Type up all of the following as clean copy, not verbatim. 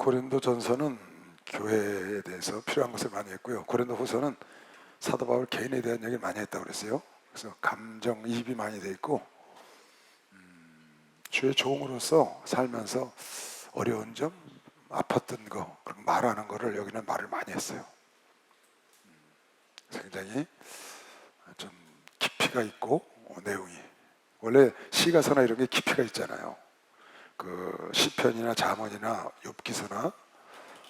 고린도전서는 교회에 대해서 필요한 것을 많이 했고요. 고린도후서는 사도 바울 개인에 대한 얘기를 많이 했다고 그랬어요. 그래서 감정이입이 많이 돼 있고, 주의 종으로서 살면서 어려운 점, 아팠던 거, 그런 말하는 거를 여기는 말을 많이 했어요. 굉장히 좀 깊이가 있고, 내용이 원래 시가서나 이런 게 깊이가 있잖아요. 그 시편이나 잠언이나 욥기서나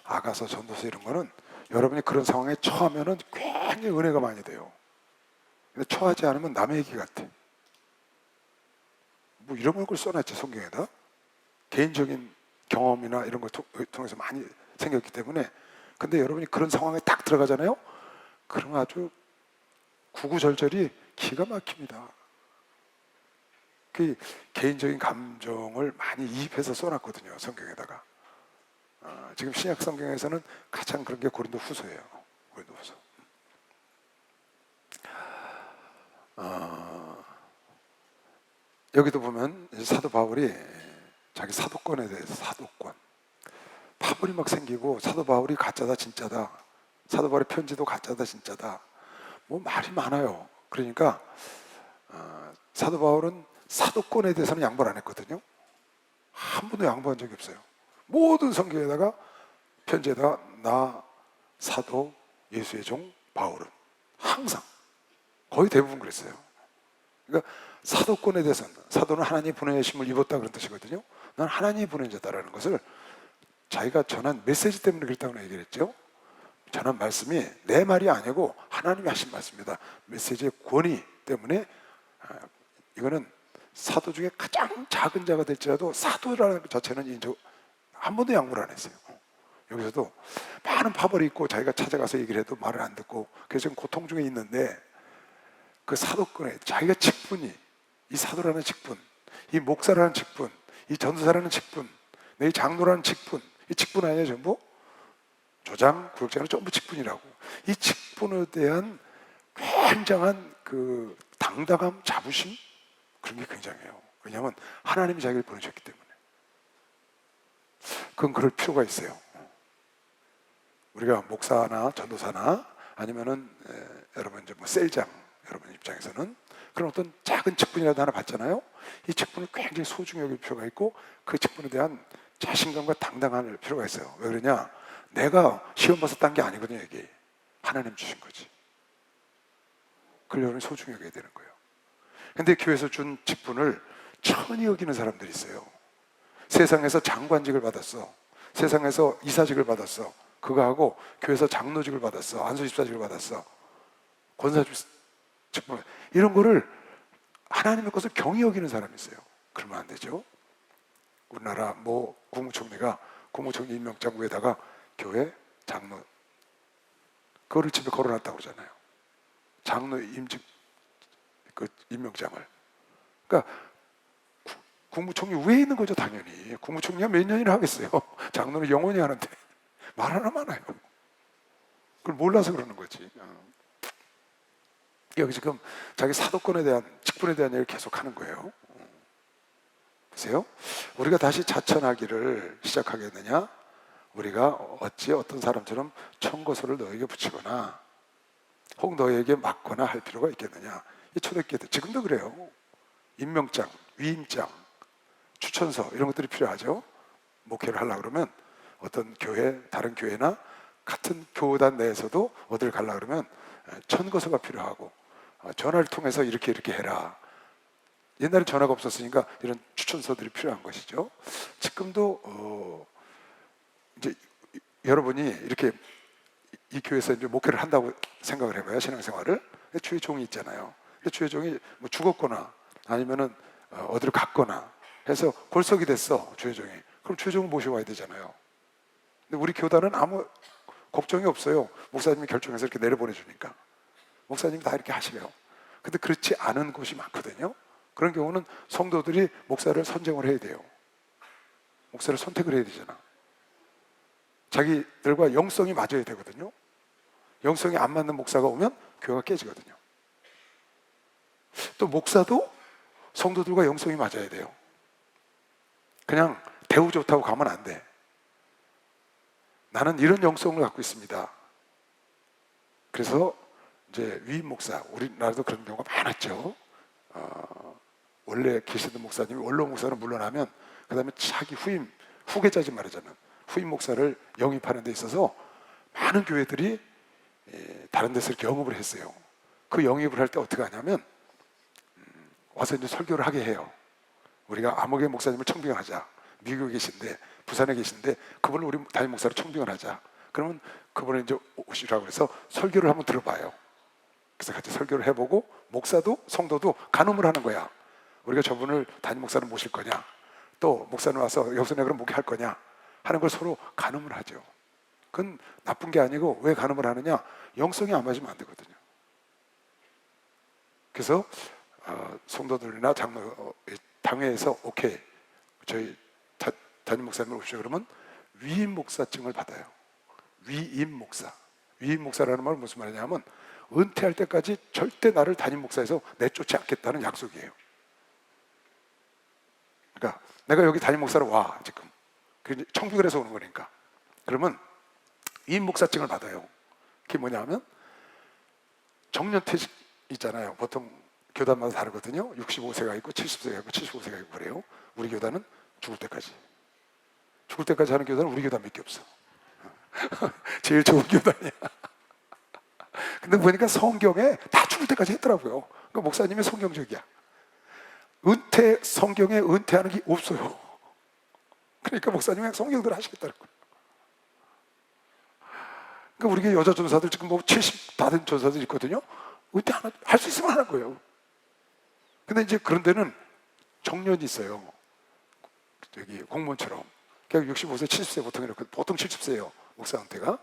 아가서, 전도서 이런 거는 여러분이 그런 상황에 처하면은 굉장히 은혜가 많이 돼요. 근데 처하지 않으면 남의 얘기 같아. 뭐 이런 걸 써놨지 성경에다. 개인적인 경험이나 이런 걸 통해서 많이 생겼기 때문에. 근데 여러분이 그런 상황에 딱 들어가잖아요. 그러면 아주 구구절절이 기가 막힙니다. 그 개인적인 감정을 많이 이입해서 써놨거든요, 성경에다가. 지금 신약 성경에서는 가장 그런 게 고린도후서예요. 고린도후서. 여기도 보면 사도 바울이 자기 사도권에 대해서, 사도권, 파벌이 막 생기고, 사도 바울이 가짜다 진짜다, 사도 바울의 편지도 가짜다 진짜다, 뭐 말이 많아요. 그러니까 사도 바울은 사도권에 대해서는 양보를 안 했거든요. 한 번도 양보한 적이 없어요. 모든 성경에다가, 편지에다가 나 사도 예수의 종 바울은, 항상 거의 대부분 그랬어요. 그러니까 사도권에 대해서는, 사도는 하나님이 보내심을 입었다 그런 뜻이거든요. 난 하나님이 보낸 자다라는 것을 자기가 전한 메시지 때문에 그랬다고 얘기를 했죠. 전한 말씀이 내 말이 아니고 하나님이 하신 말씀입니다. 메시지의 권위 때문에. 이거는 사도 중에 가장 작은 자가 될지라도 사도라는 것 자체는 인정, 한 번도 양보를 안 했어요. 여기서도 많은 파벌이 있고 자기가 찾아가서 얘기를 해도 말을 안 듣고, 그래서 지금 고통 중에 있는데, 그 사도권에 자기가 직분이, 이 사도라는 직분, 이 목사라는 직분, 이 전도사라는 직분, 내 장로라는 직분, 이 직분 아니에요 전부? 조장, 구역장은 전부 직분이라고. 이 직분에 대한 굉장한 그 당당함, 자부심, 그런 게 굉장해요. 왜냐하면 하나님이 자기를 보내셨기 때문에. 그건 그럴 필요가 있어요. 우리가 목사나 전도사나 아니면은 여러분 이제 뭐 셀장, 여러분 입장에서는 그런 어떤 작은 직분이라도 하나 받잖아요. 이 직분을 굉장히 소중히 여길 필요가 있고, 그 직분에 대한 자신감과 당당할 필요가 있어요. 왜 그러냐? 내가 시험 봐서 딴 게 아니거든요. 이게 하나님 주신 거지. 그걸 여러분이 소중히 여겨야 되는 거예요. 근데 교회에서 준 직분을 천히 여기는 사람들이 있어요. 세상에서 장관직을 받았어, 세상에서 이사직을 받았어, 그거 하고 교회에서 장로직을 받았어, 안수집사직을 받았어, 권사직 직분, 이런 거를 하나님의 것을 경히 여기는 사람이 있어요. 그러면 안 되죠. 우리나라 뭐 국무총리가 국무총리 임명장 위에다가 교회 장로, 그거를 집에 걸어놨다고 그러잖아요. 장로 임직 그 임명장을. 그러니까 국무총리 위에 있는 거죠, 당연히. 국무총리가 몇 년이나 하겠어요. 장로는 영원히 하는데 말 하나 많아요. 그걸 몰라서 그러는 거지. 여기 지금 자기 사도권에 대한, 직분에 대한 얘기를 계속 하는 거예요. 보세요. 우리가 다시 자천하기를 시작하겠느냐? 우리가 어찌 어떤 사람처럼 청거서를 너에게 붙이거나 혹 너에게 맞거나 할 필요가 있겠느냐? 이 초대교회 때 지금도 그래요. 임명장, 위임장, 추천서, 이런 것들이 필요하죠. 목회를 하려고 그러면 어떤 교회, 다른 교회나 같은 교단 내에서도 어딜 가려고 그러면 천거서가 필요하고, 전화를 통해서 이렇게 해라. 옛날에 전화가 없었으니까 이런 추천서들이 필요한 것이죠. 지금도 이제 여러분이 이렇게 이 교회에서 이제 목회를 한다고 생각을 해봐요. 신앙생활을. 주의 종이 있잖아요. 근데 주의 종이 뭐 죽었거나 아니면은 어디로 갔거나 해서 골석이 됐어, 주의 종이. 그럼 주의 종을 모셔와야 되잖아요. 근데 우리 교단은 아무 걱정이 없어요. 목사님이 결정해서 이렇게 내려보내주니까. 목사님이 다 이렇게 하시래요. 근데 그렇지 않은 곳이 많거든요. 그런 경우는 성도들이 목사를 선정을 해야 돼요. 목사를 선택을 해야 되잖아. 자기들과 영성이 맞아야 되거든요. 영성이 안 맞는 목사가 오면 교회가 깨지거든요. 또 목사도 성도들과 영성이 맞아야 돼요. 그냥 대우 좋다고 가면 안 돼. 나는 이런 영성을 갖고 있습니다. 그래서 이제 위임 목사, 우리나라도 그런 경우가 많았죠. 원래 계시던 목사님이 원로 목사를 물러나면 그 다음에 자기 후계자지 말하자면 후임 목사를 영입하는 데 있어서 많은 교회들이 다른 데서 이렇게 영입을 했어요. 그 영입을 할 때 어떻게 하냐면 와서 이제 설교를 하게 해요. 우리가 아무개 목사님을 청빙을 하자. 미국에 계신데, 부산에 계신데 그분을 우리 담임 목사로 청빙을 하자. 그러면 그분을 이제 오시라고 해서 설교를 한번 들어봐요. 그래서 같이 설교를 해보고 목사도 성도도 간음을 하는 거야. 우리가 저분을 담임 목사로 모실 거냐, 또 목사님 와서 여기서 내가 그럼 목회할 거냐 하는 걸 서로 간음을 하죠. 그건 나쁜 게 아니고 왜 간음을 하느냐? 영성이 안 맞으면 안 되거든요. 그래서 성도들이나 장로 당회에서 오케이, 저희 담임 목사님을 오시죠 그러면 위임 목사증을 받아요. 위임 목사. 위임 목사라는 말은 무슨 말이냐면 은퇴할 때까지 절대 나를 담임 목사에서 내쫓지 않겠다는 약속이에요. 그러니까 내가 여기 담임 목사로 와 지금 청빙을 해서 오는 거니까 그러면 위임 목사증을 받아요. 그게 뭐냐면 정년퇴직 있잖아요. 보통 교단마다 다르거든요. 65세가 있고 70세가 있고 75세가 있고 그래요. 우리 교단은 죽을 때까지 하는 교단은 우리 교단밖에 없어. 제일 좋은 교단이야. 근데 보니까 성경에 다 죽을 때까지 했더라고요. 그러니까 목사님이 성경적이야. 성경에 은퇴하는 게 없어요. 그러니까 목사님이 성경대로 하시겠다는 거예요. 그러니까 우리 여자 전사들 지금 뭐 70 다 된 전사들 있거든요. 은퇴 할 수 있으면 하는 거예요. 근데 이제 그런 데는 정년이 있어요. 여기 공무원처럼. 그냥 65세, 70세 보통 70세예요. 목사 은퇴가.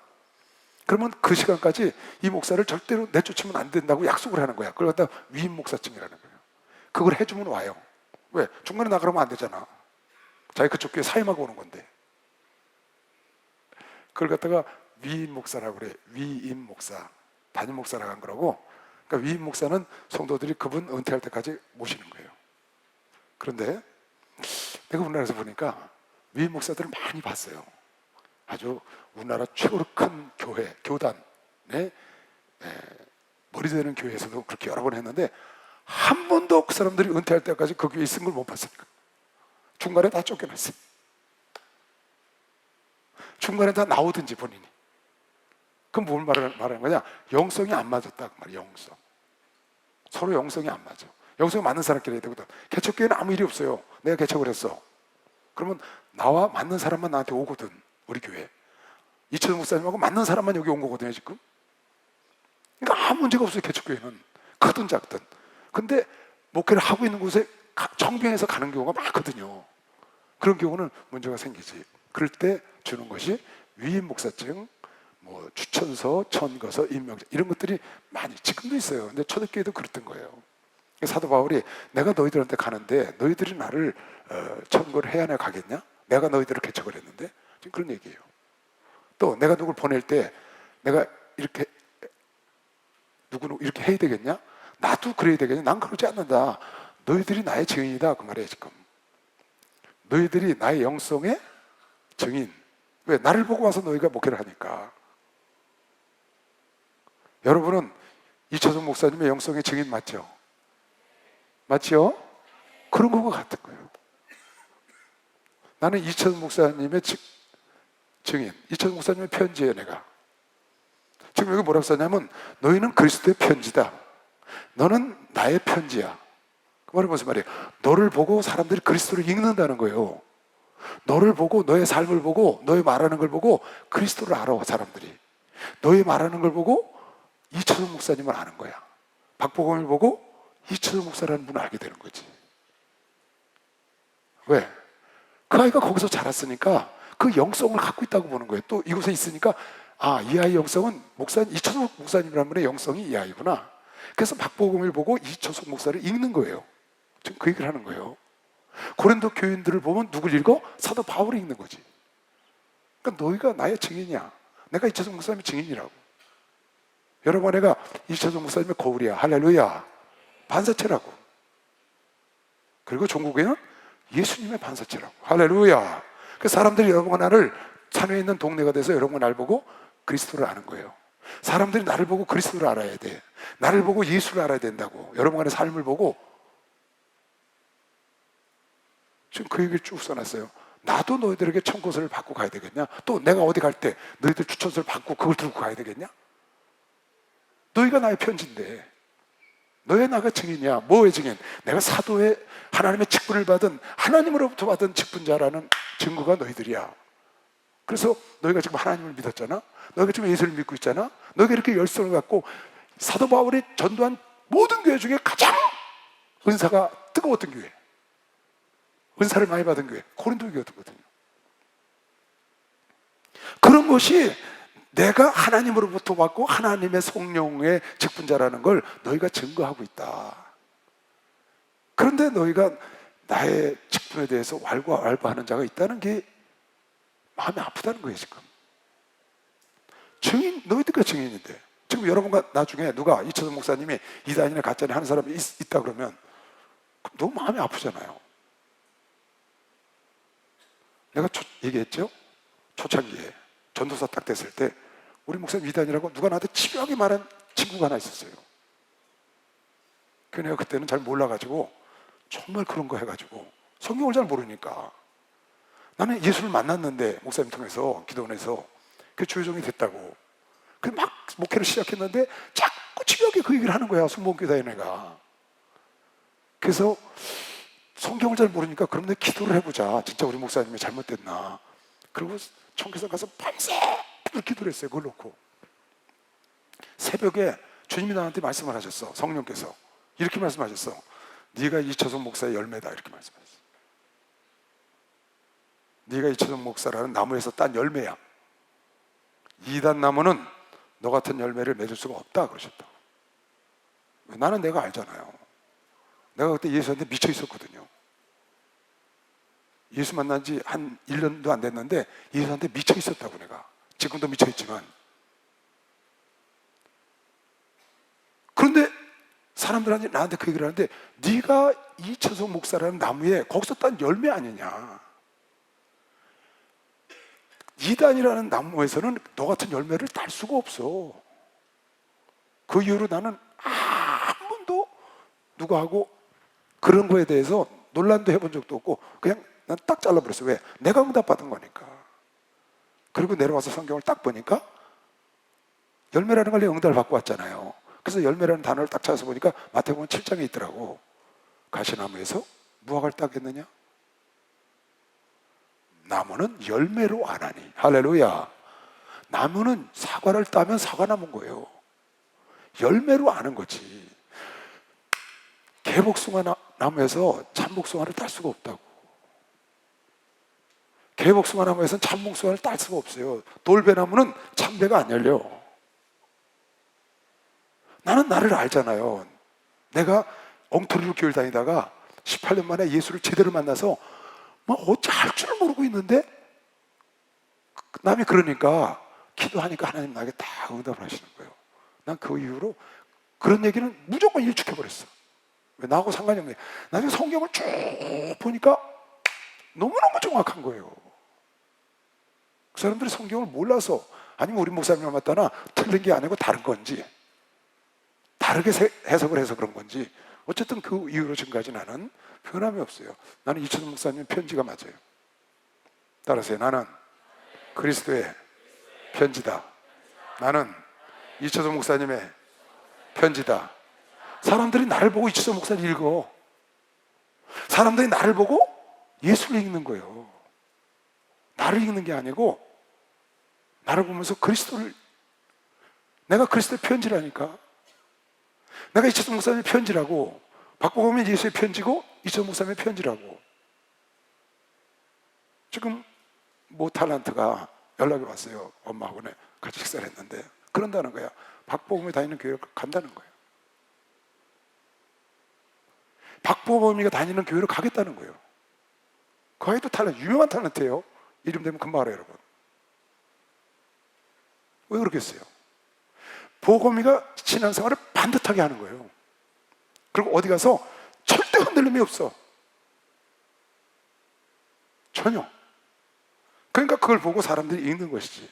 그러면 그 시간까지 이 목사를 절대로 내쫓으면 안 된다고 약속을 하는 거야. 그걸 갖다 위임 목사증이라는 거예요. 그걸 해주면 와요. 왜? 중간에 나가면 안 되잖아. 자기 그쪽 교회 사임하고 오는 건데. 그걸 갖다가 위임 목사라고 그래. 위임 목사. 담임 목사라고 한 거라고. 그러니까 위임 목사는 성도들이 그분 은퇴할 때까지 모시는 거예요. 그런데 내가 우리나라에서 보니까 위임 목사들을 많이 봤어요. 아주 우리나라 최고로 큰 교단에 머리 되는 교회에서도 그렇게 여러 번 했는데 한 번도 그 사람들이 은퇴할 때까지 그 교회에 있은 걸 못 봤으니까 중간에 다 쫓겨났어요. 중간에 다 나오든지 본인이. 그럼 뭘 말하는 거냐? 영성이 안 맞았다 그 말이야. 영성. 서로 영성이 안 맞아. 영성이 맞는 사람끼리 해야 되거든. 개척교회는 아무 일이 없어요. 내가 개척을 했어. 그러면 나와 맞는 사람만 나한테 오거든. 우리 교회 이철성 목사님하고 맞는 사람만 여기 온 거거든요 지금. 그러니까 아무 문제가 없어요. 개척교회는 크든 작든. 근데 목회를 하고 있는 곳에 청빙해서 가는 경우가 많거든요. 그런 경우는 문제가 생기지. 그럴 때 주는 것이 위임 목사증, 뭐 추천서, 천거서, 임명서 이런 것들이 많이 지금도 있어요. 근데 초대교회도 그랬던 거예요. 사도 바울이 내가 너희들한테 가는데 너희들이 나를 천거를 해야 내가 가겠냐? 내가 너희들을 개척을 했는데 지금 그런 얘기예요. 또 내가 누굴 보낼 때 내가 이렇게 누구 이렇게 해야 되겠냐? 나도 그래야 되겠냐? 난 그러지 않는다. 너희들이 나의 증인이다 그 말이에요 지금. 너희들이 나의 영성의 증인. 왜? 나를 보고 와서 너희가 목회를 하니까. 여러분은 이철성 목사님의 영성의 증인 맞죠? 맞죠? 그런 거와 같은 거예요. 나는 이철성 목사님의 증인, 이철성 목사님의 편지예요 내가. 지금 여기 뭐라고 썼냐면 너희는 그리스도의 편지다. 너는 나의 편지야. 그 말은 무슨 말이에요? 너를 보고 사람들이 그리스도를 읽는다는 거예요. 너를 보고, 너의 삶을 보고, 너의 말하는 걸 보고 그리스도를 알아 사람들이. 너의 말하는 걸 보고 이철성 목사님을 아는 거야. 박보검을 보고 이철성 목사라는 분을 알게 되는 거지. 왜? 그 아이가 거기서 자랐으니까 그 영성을 갖고 있다고 보는 거예요. 또 이곳에 있으니까 이 아이 영성은 이철성 목사님이라는 분의 영성이 이 아이구나. 그래서 박보검을 보고 이철성 목사를 읽는 거예요. 지금 그 얘기를 하는 거예요. 고린도 교인들을 보면 누굴 읽어? 사도 바울을 읽는 거지. 그러니까 너희가 나의 증인이야. 내가 이철성 목사님의 증인이라고. 여러분, 내가 이철성 목사님의 거울이야. 할렐루야. 반사체라고. 그리고 종국에는 예수님의 반사체라고. 할렐루야. 그 사람들이 여러분과 나를 산에 있는 동네가 돼서 여러분과 날 보고 그리스도를 아는 거예요. 사람들이 나를 보고 그리스도를 알아야 돼. 나를 보고 예수를 알아야 된다고. 여러분의 삶을 보고. 지금 그 얘기를 쭉 써놨어요. 나도 너희들에게 청구서를 받고 가야 되겠냐? 또 내가 어디 갈 때 너희들 추천서를 받고 그걸 들고 가야 되겠냐? 너희가 나의 편지인데, 너의 나가 증인이야. 뭐의 증인? 내가 사도의 하나님의 직분을 받은, 하나님으로부터 받은 직분자라는 증거가 너희들이야. 그래서 너희가 지금 하나님을 믿었잖아. 너희가 지금 예수를 믿고 있잖아. 너희가 이렇게 열성을 갖고 사도 바울이 전도한 모든 교회 중에 가장 은사가 뜨거웠던 교회, 은사를 많이 받은 교회, 고린도 교회였거든요. 그런 것이 내가 하나님으로부터 받고 하나님의 성령의 직분자라는 걸 너희가 증거하고 있다. 그런데 너희가 나의 직분에 대해서 왈가왈부하는 자가 있다는 게 마음이 아프다는 거예요. 지금 증인, 너희들과 증인인데, 지금 여러분과 나중에 누가 이철성 목사님이 이단이나 가짜나 하는 사람이 있다 그러면 너무 마음이 아프잖아요. 내가 얘기했죠? 초창기에 전도사 딱 됐을 때 우리 목사님 이단이라고 누가 나한테 집요하게 말한 친구가 하나 있었어요. 그 내가 그때는 잘 몰라가지고 정말 그런 거 해가지고 성경을 잘 모르니까 나는 예수를 만났는데 목사님 통해서 기도원에서 그 주요종이 됐다고. 그 막 목회를 시작했는데 자꾸 집요하게 그 얘기를 하는 거야. 순복음교회 애가. 그래서 성경을 잘 모르니까 그럼 내 기도를 해보자. 진짜 우리 목사님이 잘못됐나. 그리고 청계산 가서 밤새 기도를 했어요. 그걸 놓고 새벽에 주님이 나한테 말씀을 하셨어. 성령께서 이렇게 말씀하셨어. 네가 이철성 목사의 열매다. 이렇게 말씀하셨어. 네가 이철성 목사라는 나무에서 딴 열매야. 이단 나무는 너 같은 열매를 맺을 수가 없다 그러셨다고. 나는 내가 알잖아요. 내가 그때 예수한테 미쳐 있었거든요. 예수 만난 지 한 1년도 안 됐는데 예수한테 미쳐 있었다고. 내가 지금도 미쳐 있지만. 그런데 사람들한테 나한테 그 얘기를 하는데 네가 이철성 목사라는 나무에 거기서 딴 열매 아니냐. 이단이라는 나무에서는 너 같은 열매를 딸 수가 없어. 그 이후로 나는 한 번도 누구하고 그런 거에 대해서 논란도 해본 적도 없고 그냥 난 딱 잘라버렸어. 왜? 내가 응답받은 거니까. 그리고 내려와서 성경을 딱 보니까 열매라는 걸 내가 응답을 받고 왔잖아요. 그래서 열매라는 단어를 딱 찾아서 보니까 마태복음 7장에 있더라고. 가시나무에서 무화과를 따겠느냐? 나무는 열매로 아나니. 할렐루야. 나무는 사과를 따면 사과 남은 거예요. 열매로 아는 거지. 개복숭아 나무에서 참복숭아를 딸 수가 없다고. 개복숭아 나무에서는 참복숭아를 딸 수가 없어요. 돌배나무는 참배가 안 열려. 나는 나를 알잖아요. 내가 엉터리로 교회를 다니다가 18년 만에 예수를 제대로 만나서 뭐 어찌 할 줄 모르고 있는데 남이 그러니까 기도하니까 하나님 나에게 다 응답을 하시는 거예요. 난 그 이후로 그런 얘기는 무조건 일축해버렸어. 왜? 나하고 상관이 없네. 나중에 성경을 쭉 보니까 너무너무 정확한 거예요. 그 사람들이 성경을 몰라서 아니면 우리 목사님을 맞다나 틀린 게 아니고 다른 건지 다르게 해석을 해서 그런 건지 어쨌든 그 이후로 지금까지 나는 변함이 없어요. 나는 이철성 목사님 편지가 맞아요. 따라서요. 나는 그리스도의 편지다. 나는 이철성 목사님의 편지다. 사람들이 나를 보고 이철성 목사님 읽어. 사람들이 나를 보고 예수를 읽는 거예요. 나를 읽는 게 아니고 나를 보면서 그리스도를, 내가 그리스도의 편지라니까. 내가 이철성 목사님의 편지라고. 박보검이 예수의 편지고 이철성 목사님의 편지라고. 지금 모 탤런트가 연락이 왔어요. 엄마하고 같이 식사를 했는데 그런다는 거야. 박보검이 다니는 교회를 간다는 거예요. 박보검이가 다니는 교회로 가겠다는 거예요. 그 아이도 탤런트, 유명한 탤런트예요. 이름 되면 금방 알아요, 여러분. 왜 그러겠어요? 보검이가 신앙생활을 반듯하게 하는 거예요. 그리고 어디 가서 절대 흔들림이 없어. 전혀. 그러니까 그걸 보고 사람들이 읽는 것이지.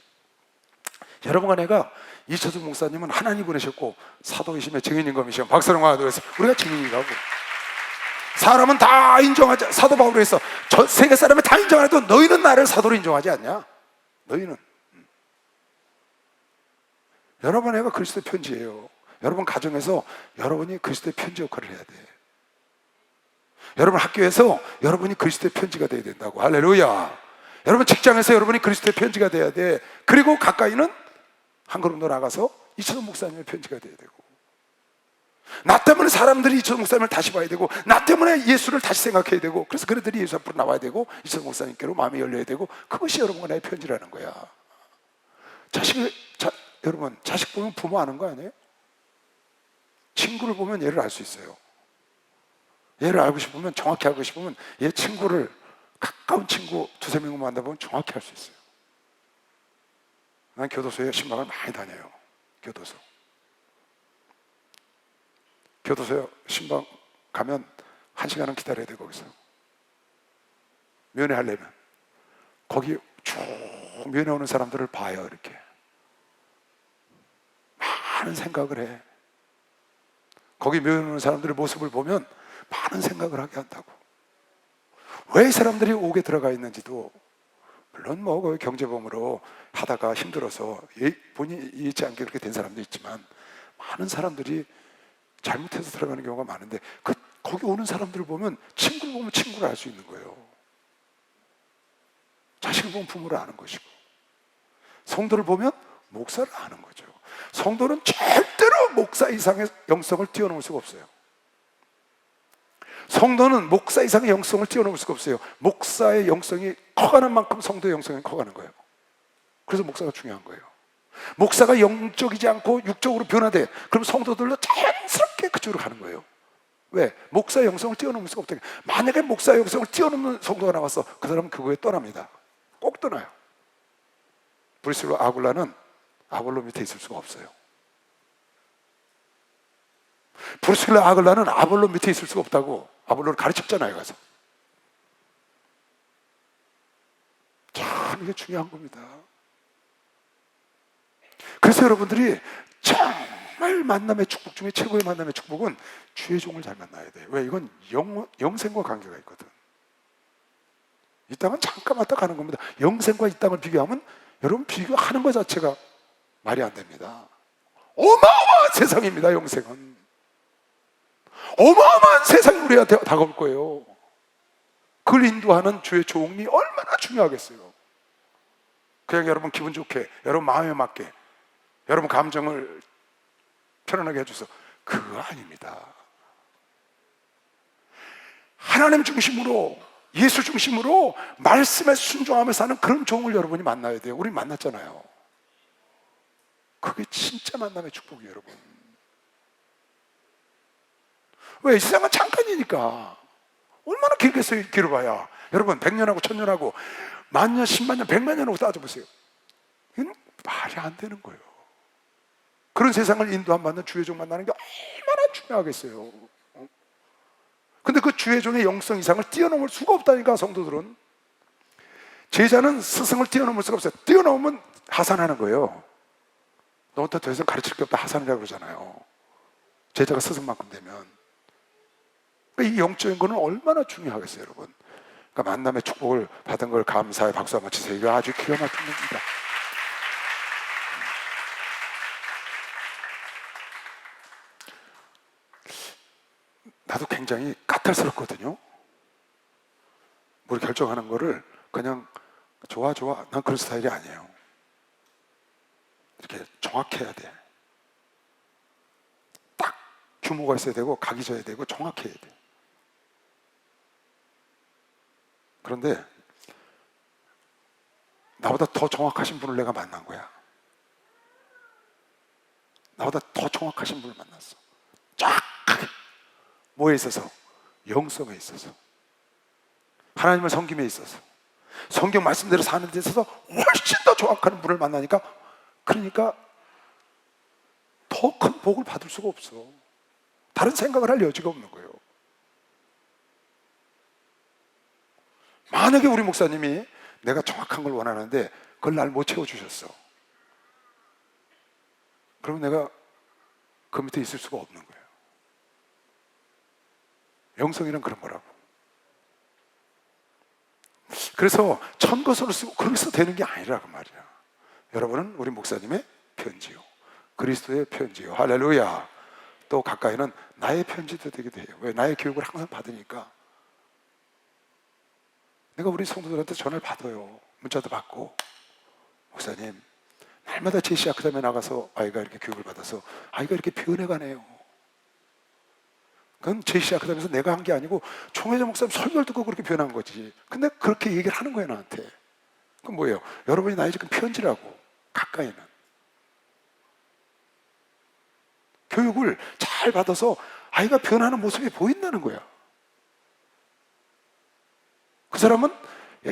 여러분과 내가 이철수 목사님은 하나님 보내셨고 사도이시며 증인인검이시며 박사랑 와도해서 우리가 증인이라고. 사람은 다 인정하지. 사도 바울이 했어. 전 세계 사람이 다 인정해도 너희는 나를 사도로 인정하지 않냐? 너희는. 여러분, 내가 그리스도의 편지예요. 여러분 가정에서 여러분이 그리스도의 편지 역할을 해야 돼. 여러분 학교에서 여러분이 그리스도의 편지가 돼야 된다고. 할렐루야. 여러분 직장에서 여러분이 그리스도의 편지가 돼야 돼. 그리고 가까이는 한 걸음 더 나가서 이철수 목사님의 편지가 돼야 되고, 나 때문에 사람들이 이철수 목사님을 다시 봐야 되고, 나 때문에 예수를 다시 생각해야 되고, 그래서 그들이 예수 앞으로 나와야 되고, 이철수 목사님께로 마음이 열려야 되고, 그것이 여러분과 나의 편지라는 거야. 여러분, 자식 보면 부모 아는 거 아니에요? 친구를 보면 얘를 알 수 있어요. 얘를 알고 싶으면, 정확히 알고 싶으면 얘 친구를, 가까운 친구 두세 명만 만나보면 정확히 알 수 있어요. 난 교도소에 신방을 많이 다녀요. 교도소에 신방 가면 1시간은 기다려야 돼. 거기서 면회하려면 거기 쭉 면회 오는 사람들을 봐요. 이렇게 많은 생각을 해. 거기 면회 오는 사람들의 모습을 보면 많은 생각을 하게 한다고. 왜 이 사람들이 옥에 들어가 있는지도, 물론 뭐 경제범으로 하다가 힘들어서 본인이 이해치 않게 그렇게 된 사람도 있지만, 많은 사람들이 잘못해서 들어가는 경우가 많은데, 거기 오는 사람들을 보면 친구를 보면 친구를 알 수 있는 거예요. 자식을 보면 부모를 아는 것이고, 성도를 보면 목사를 아는 거죠. 성도는 절대로 목사 이상의 영성을 뛰어넘을 수가 없어요. 성도는 목사 이상의 영성을 뛰어넘을 수가 없어요. 목사의 영성이 커가는 만큼 성도의 영성이 커가는 거예요. 그래서 목사가 중요한 거예요. 목사가 영적이지 않고 육적으로 변화돼, 그럼 성도들도 자연스럽게 그쪽으로 가는 거예요. 왜? 목사의 영성을 뛰어넘을 수가 없다. 만약에 목사의 영성을 뛰어넘는 성도가 나왔어, 그 사람은 그거에 떠납니다. 꼭 떠나요. 브리스라 아굴라는 아볼로 밑에 있을 수가 없어요. 브리스라 아굴라는 아볼로 밑에 있을 수가 없다고 아볼로를 가르쳤잖아요. 가서. 참 이게 중요한 겁니다. 그래서 여러분들이 정말 만남의 축복 중에 최고의 만남의 축복은 주의 종을 잘 만나야 돼요. 왜? 이건 영생과 관계가 있거든. 이 땅은 잠깐 왔다 가는 겁니다. 영생과 이 땅을 비교하면 여러분 비교하는 것 자체가 말이 안 됩니다. 어마어마한 세상입니다. 영생은 어마어마한 세상이 우리한테 다가올 거예요. 그걸 인도하는 주의 종이 얼마나 중요하겠어요. 그냥 여러분 기분 좋게, 여러분 마음에 맞게, 여러분 감정을 편안하게 해줘서, 그거 아닙니다. 하나님 중심으로, 예수 중심으로 말씀에 순종하며 사는 그런 종을 여러분이 만나야 돼요. 우리 만났잖아요. 그게 진짜 만남의 축복이에요. 여러분. 왜? 이 세상은 잠깐이니까. 얼마나 길겠어요. 길어봐야. 여러분 100년하고 1000년하고 만년, 10만년, 100만년하고 따져보세요. 이건 말이 안 되는 거예요. 그런 세상을 인도함 받는 주의 종 만나는 게 얼마나 중요하겠어요. 근데 그 주의 종의 영성 이상을 뛰어넘을 수가 없다니까. 성도들은, 제자는 스승을 뛰어넘을 수가 없어요. 뛰어넘으면 하산하는 거예요. 너부터 더 이상 가르칠 게 없다, 하산이라고 그러잖아요. 제자가 스승만큼 되면. 그러니까 이 영적인 거는 얼마나 중요하겠어요, 여러분. 그러니까 만남의 축복을 받은 걸 감사해 박수 한번 치세요. 이거 아주 기가 막힌 겁니다. 나도 굉장히 까탈스럽거든요. 뭘 결정하는 거를 그냥 좋아 난 그런 스타일이 아니에요. 이렇게 정확해야 돼. 딱 규모가 있어야 되고 각이 져야 되고 정확해야 돼. 그런데 나보다 더 정확하신 분을 내가 만난 거야. 나보다 더 정확하신 분을 만났어. 정확하게. 뭐에 있어서? 영성에 있어서, 하나님을 섬김에 있어서, 성경 말씀대로 사는 데 있어서 훨씬 더 정확한 분을 만나니까, 그러니까 더 큰 복을 받을 수가 없어. 다른 생각을 할 여지가 없는 거예요. 만약에 우리 목사님이 내가 정확한 걸 원하는데 그걸 날 못 채워주셨어. 그러면 내가 그 밑에 있을 수가 없는 거예요. 영성이란 그런 거라고. 그래서 천거선을 쓰고 그래서 되는 게 아니라고 말이야. 여러분은 우리 목사님의 편지요, 그리스도의 편지요. 할렐루야. 또 가까이는 나의 편지도 되기도 해요. 왜? 나의 교육을 항상 받으니까. 내가 우리 성도들한테 전화를 받아요. 문자도 받고, 목사님 날마다 제시 아카데미에 나가서 아이가 이렇게 교육을 받아서 아이가 이렇게 변해가네요. 그건 제시 아카데미에서 내가 한 게 아니고 총회장 목사님 설교를 듣고 그렇게 변한 거지. 근데 그렇게 얘기를 하는 거예요, 나한테. 그건 뭐예요? 여러분이 나의 지금 편지라고. 가까이는 교육을 잘 받아서 아이가 변하는 모습이 보인다는 거야. 그 사람은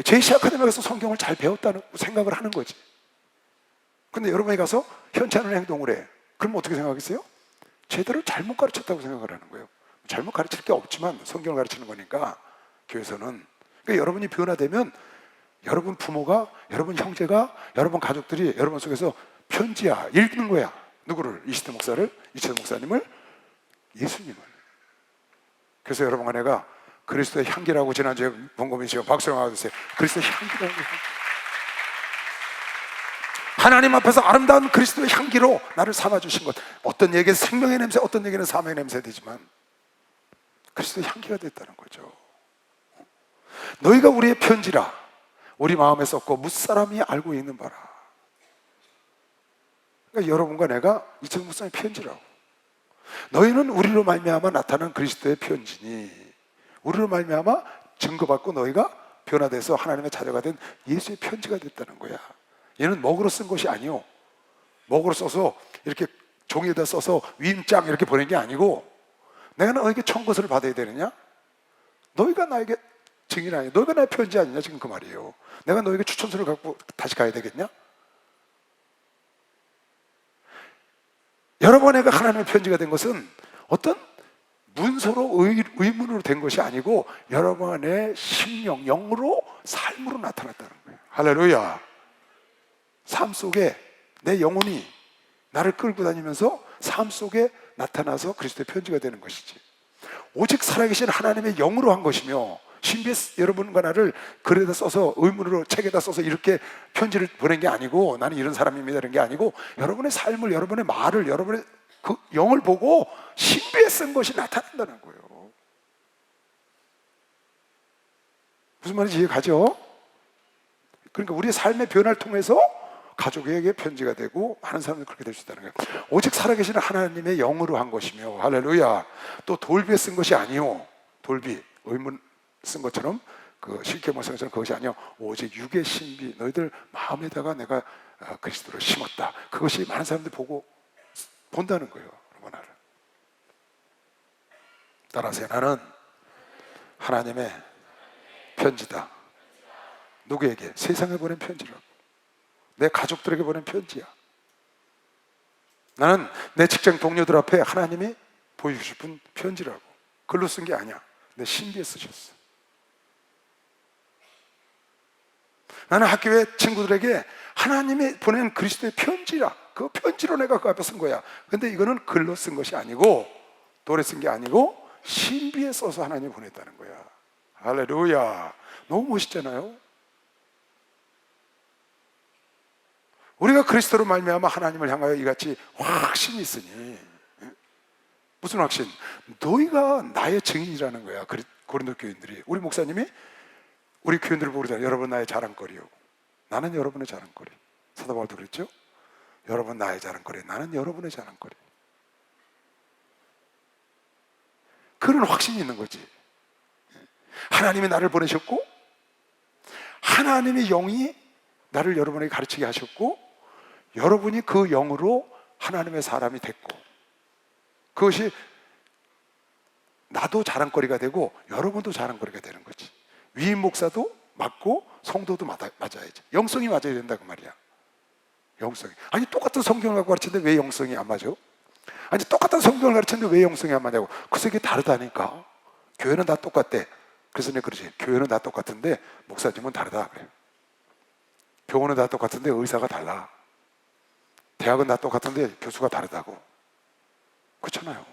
제시 아카데미에 가서 성경을 잘 배웠다는 생각을 하는 거지. 근데 여러분이 가서 현치 않은 행동을 해. 그럼 어떻게 생각하겠어요? 제대로 잘못 가르쳤다고 생각을 하는 거예요. 잘못 가르칠 게 없지만 성경을 가르치는 거니까, 교회에서는. 그러니까 여러분이 변화되면 여러분 부모가, 여러분 형제가, 여러분 가족들이 여러분 속에서 편지야, 읽는 거야. 누구를? 이시대 목사를, 이철 목사님을, 예수님을. 그래서 여러분과 내가 그리스도의 향기라고 지난주에 본고민 씨가 박수를 맞았어요. 그리스도의 향기라고. 하나님 앞에서 아름다운 그리스도의 향기로 나를 삼아주신 것. 어떤 얘기는 생명의 냄새, 어떤 얘기는 사명의 냄새 되지만 그리스도의 향기가 됐다는 거죠. 너희가 우리의 편지라 우리 마음에 썼고 무사람이 알고 있는 바라. 그러니까 여러분과 내가 이철 목사님의 편지라고. 너희는 우리로 말미암아 나타난 그리스도의 편지니, 우리로 말미암아 증거받고 너희가 변화돼서 하나님의 자녀가 된 예수의 편지가 됐다는 거야. 얘는 먹으러 쓴 것이 아니요, 먹으러 써서 이렇게 종이에다 써서 위임장 이렇게 보낸 게 아니고, 내가 너에게 청것을 받아야 되느냐? 너희가 나에게 증인 아니야? 너희가 나의 편지 아니냐? 지금 그 말이에요. 내가 너에게 추천서를 갖고 다시 가야 되겠냐? 여러 번 내가 하나님의 편지가 된 것은 어떤 문서로 의문으로 된 것이 아니고 여러분의 심령, 영으로, 삶으로 나타났다는 거예요. 할렐루야. 삶 속에 내 영혼이 나를 끌고 다니면서 삶 속에 나타나서 그리스도의 편지가 되는 것이지. 오직 살아계신 하나님의 영으로 한 것이며, 신비의 여러분과 나를 글에다 써서 의문으로 책에다 써서 이렇게 편지를 보낸 게 아니고, 나는 이런 사람입니다 이런 게 아니고, 여러분의 삶을, 여러분의 말을, 여러분의 그 영을 보고 신비에 쓴 것이 나타난다는 거예요. 무슨 말인지 이해가죠? 그러니까 우리의 삶의 변화를 통해서 가족에게 편지가 되고 하는 사람은 그렇게 될 수 있다는 거예요. 오직 살아계시는 하나님의 영으로 한 것이며, 할렐루야. 또 돌비에 쓴 것이 아니요, 돌비, 의문 쓴 것처럼, 그 실제모 쓴 것처럼 그것이 아니요, 오직 육의 신비, 너희들 마음에다가 내가 그리스도를 심었다. 그것이 많은 사람들이 보고 본다는 거예요. 나를 따라서 나는 하나님의 편지다. 누구에게? 세상에 보낸 편지라고. 내 가족들에게 보낸 편지야. 나는 내 직장 동료들 앞에 하나님이 보여주고 싶은 편지라고. 글로 쓴 게 아니야. 내 신비에 쓰셨어. 나는 학교의 친구들에게 하나님이 보낸 그리스도의 편지야. 그 편지로 내가 그 앞에 쓴 거야. 근데 이거는 글로 쓴 것이 아니고, 돌에 쓴 게 아니고 신비에 써서 하나님이 보냈다는 거야. 할렐루야. 너무 멋있잖아요. 우리가 그리스도로 말미암아 하나님을 향하여 이같이 확신이 있으니, 무슨 확신? 너희가 나의 증인이라는 거야. 고린도 교인들이, 우리 목사님이 우리 교인들을 보고 그러잖아요. 여러분 나의 자랑거리요. 나는 여러분의 자랑거리. 사도 바울도 그랬죠? 여러분 나의 자랑거리, 나는 여러분의 자랑거리. 그런 확신이 있는 거지. 하나님이 나를 보내셨고, 하나님의 영이 나를 여러분에게 가르치게 하셨고, 여러분이 그 영으로 하나님의 사람이 됐고, 그것이 나도 자랑거리가 되고 여러분도 자랑거리가 되는 거지. 위임 목사도 맞고 성도도 맞아야지. 영성이 맞아야 된다고 말이야. 영성이. 아니 똑같은 성경을 갖고 가르치는데 왜 영성이 안 맞아? 아니 똑같은 성경을 가르치는데 왜 영성이 안 맞냐고. 그래서 이게 다르다니까. 교회는 다 똑같대. 그래서 내가 그러지, 교회는 다 똑같은데 목사님은 다르다 그래요. 병원은 다 똑같은데 의사가 달라. 대학은 다 똑같은데 교수가 다르다고. 그렇잖아요.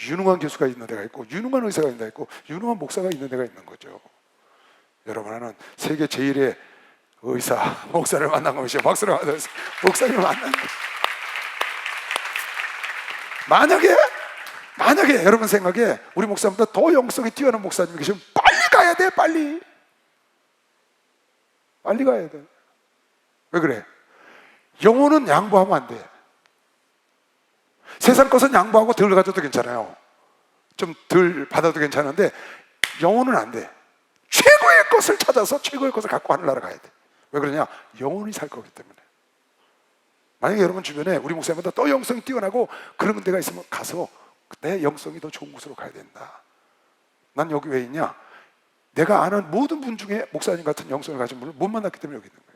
유능한 교수가 있는 데가 있고 유능한 의사가 있는 데가 있고 유능한 목사가 있는 데가 있는 거죠. 여러분, 나는 세계 제1의 의사, 목사를 만난 것이요. 박수를 받아서 목사님을 만난 거예요. 만약에 여러분 생각에 우리 목사님보다 더 영성이 뛰어난 목사님이 계시면 빨리 가야 돼. 빨리 가야 돼. 왜 그래? 영혼은 양보하면 안 돼. 세상 것은 양보하고 덜 가져도 괜찮아요. 좀 덜 받아도 괜찮은데 영혼은 안 돼. 최고의 것을 찾아서 최고의 것을 갖고 하늘나라 가야 돼. 왜 그러냐? 영혼이 살 거기 때문에. 만약에 여러분 주변에 우리 목사님보다 더 영성이 뛰어나고 그런 데가 있으면 가서 내 영성이 더 좋은 곳으로 가야 된다. 난 여기 왜 있냐? 내가 아는 모든 분 중에 목사님 같은 영성을 가진 분을 못 만났기 때문에 여기 있는 거예요.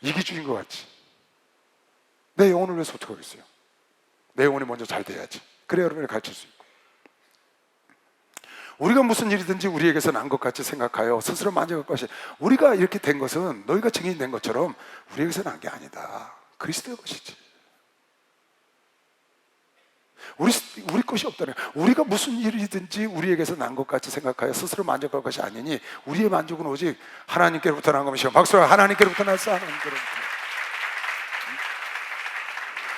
이기주의인 것 같지? 내 영혼을 위해서 어떻게 하겠어요? 내 영혼이 먼저 잘 돼야지. 그래 여러분을 가르칠 수 있고. 우리가 무슨 일이든지 우리에게서 난 것 같이 생각하여 스스로 만족할 것이, 우리가 이렇게 된 것은 너희가 증인이 된 것처럼 우리에게서 난 게 아니다. 그리스도의 것이지. 우리 것이 없다네. 우리가 무슨 일이든지 우리에게서 난 것 같이 생각하여 스스로 만족할 것이 아니니 우리의 만족은 오직 하나님께로부터 난 것이요. 박수로 하나님께로부터 났어.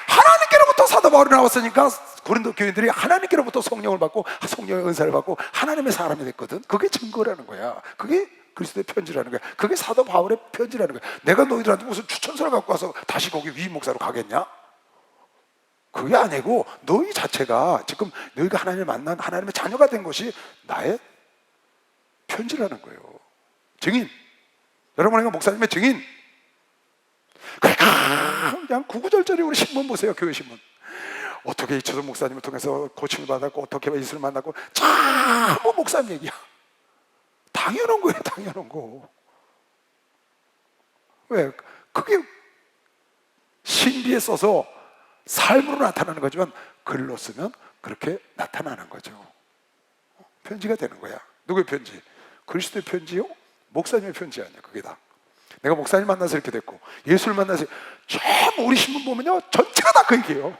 하나님께로부터 사도 바울이 나왔으니까 고린도 교인들이 하나님께로부터 성령을 받고 성령의 은사를 받고 하나님의 사람이 됐거든. 그게 증거라는 거야. 그게 그리스도의 편지라는 거야. 그게 사도 바울의 편지라는 거야. 내가 너희들한테 무슨 추천서를 갖고 와서 다시 거기 위임 목사로 가겠냐? 그게 아니고 너희 자체가 지금 너희가 하나님을 만난 하나님의 자녀가 된 것이 나의 편지라는 거예요. 증인. 여러분의 목사님의 증인. 그냥 구구절절히 우리 신문 보세요. 교회 신문. 어떻게 이철성 목사님을 통해서 고침을 받았고 어떻게 예수를 만났고 전부 목사님 얘기야. 당연한 거예요. 당연한 거. 왜? 그게 신비에 써서 삶으로 나타나는 거지만 글로 쓰면 그렇게 나타나는 거죠. 편지가 되는 거야. 누구의 편지? 그리스도의 편지요? 목사님의 편지 아니야. 그게 다. 내가 목사님 만나서 이렇게 됐고 예수를 만나서 전부 우리 신문 보면요 전체가 다 그 얘기예요.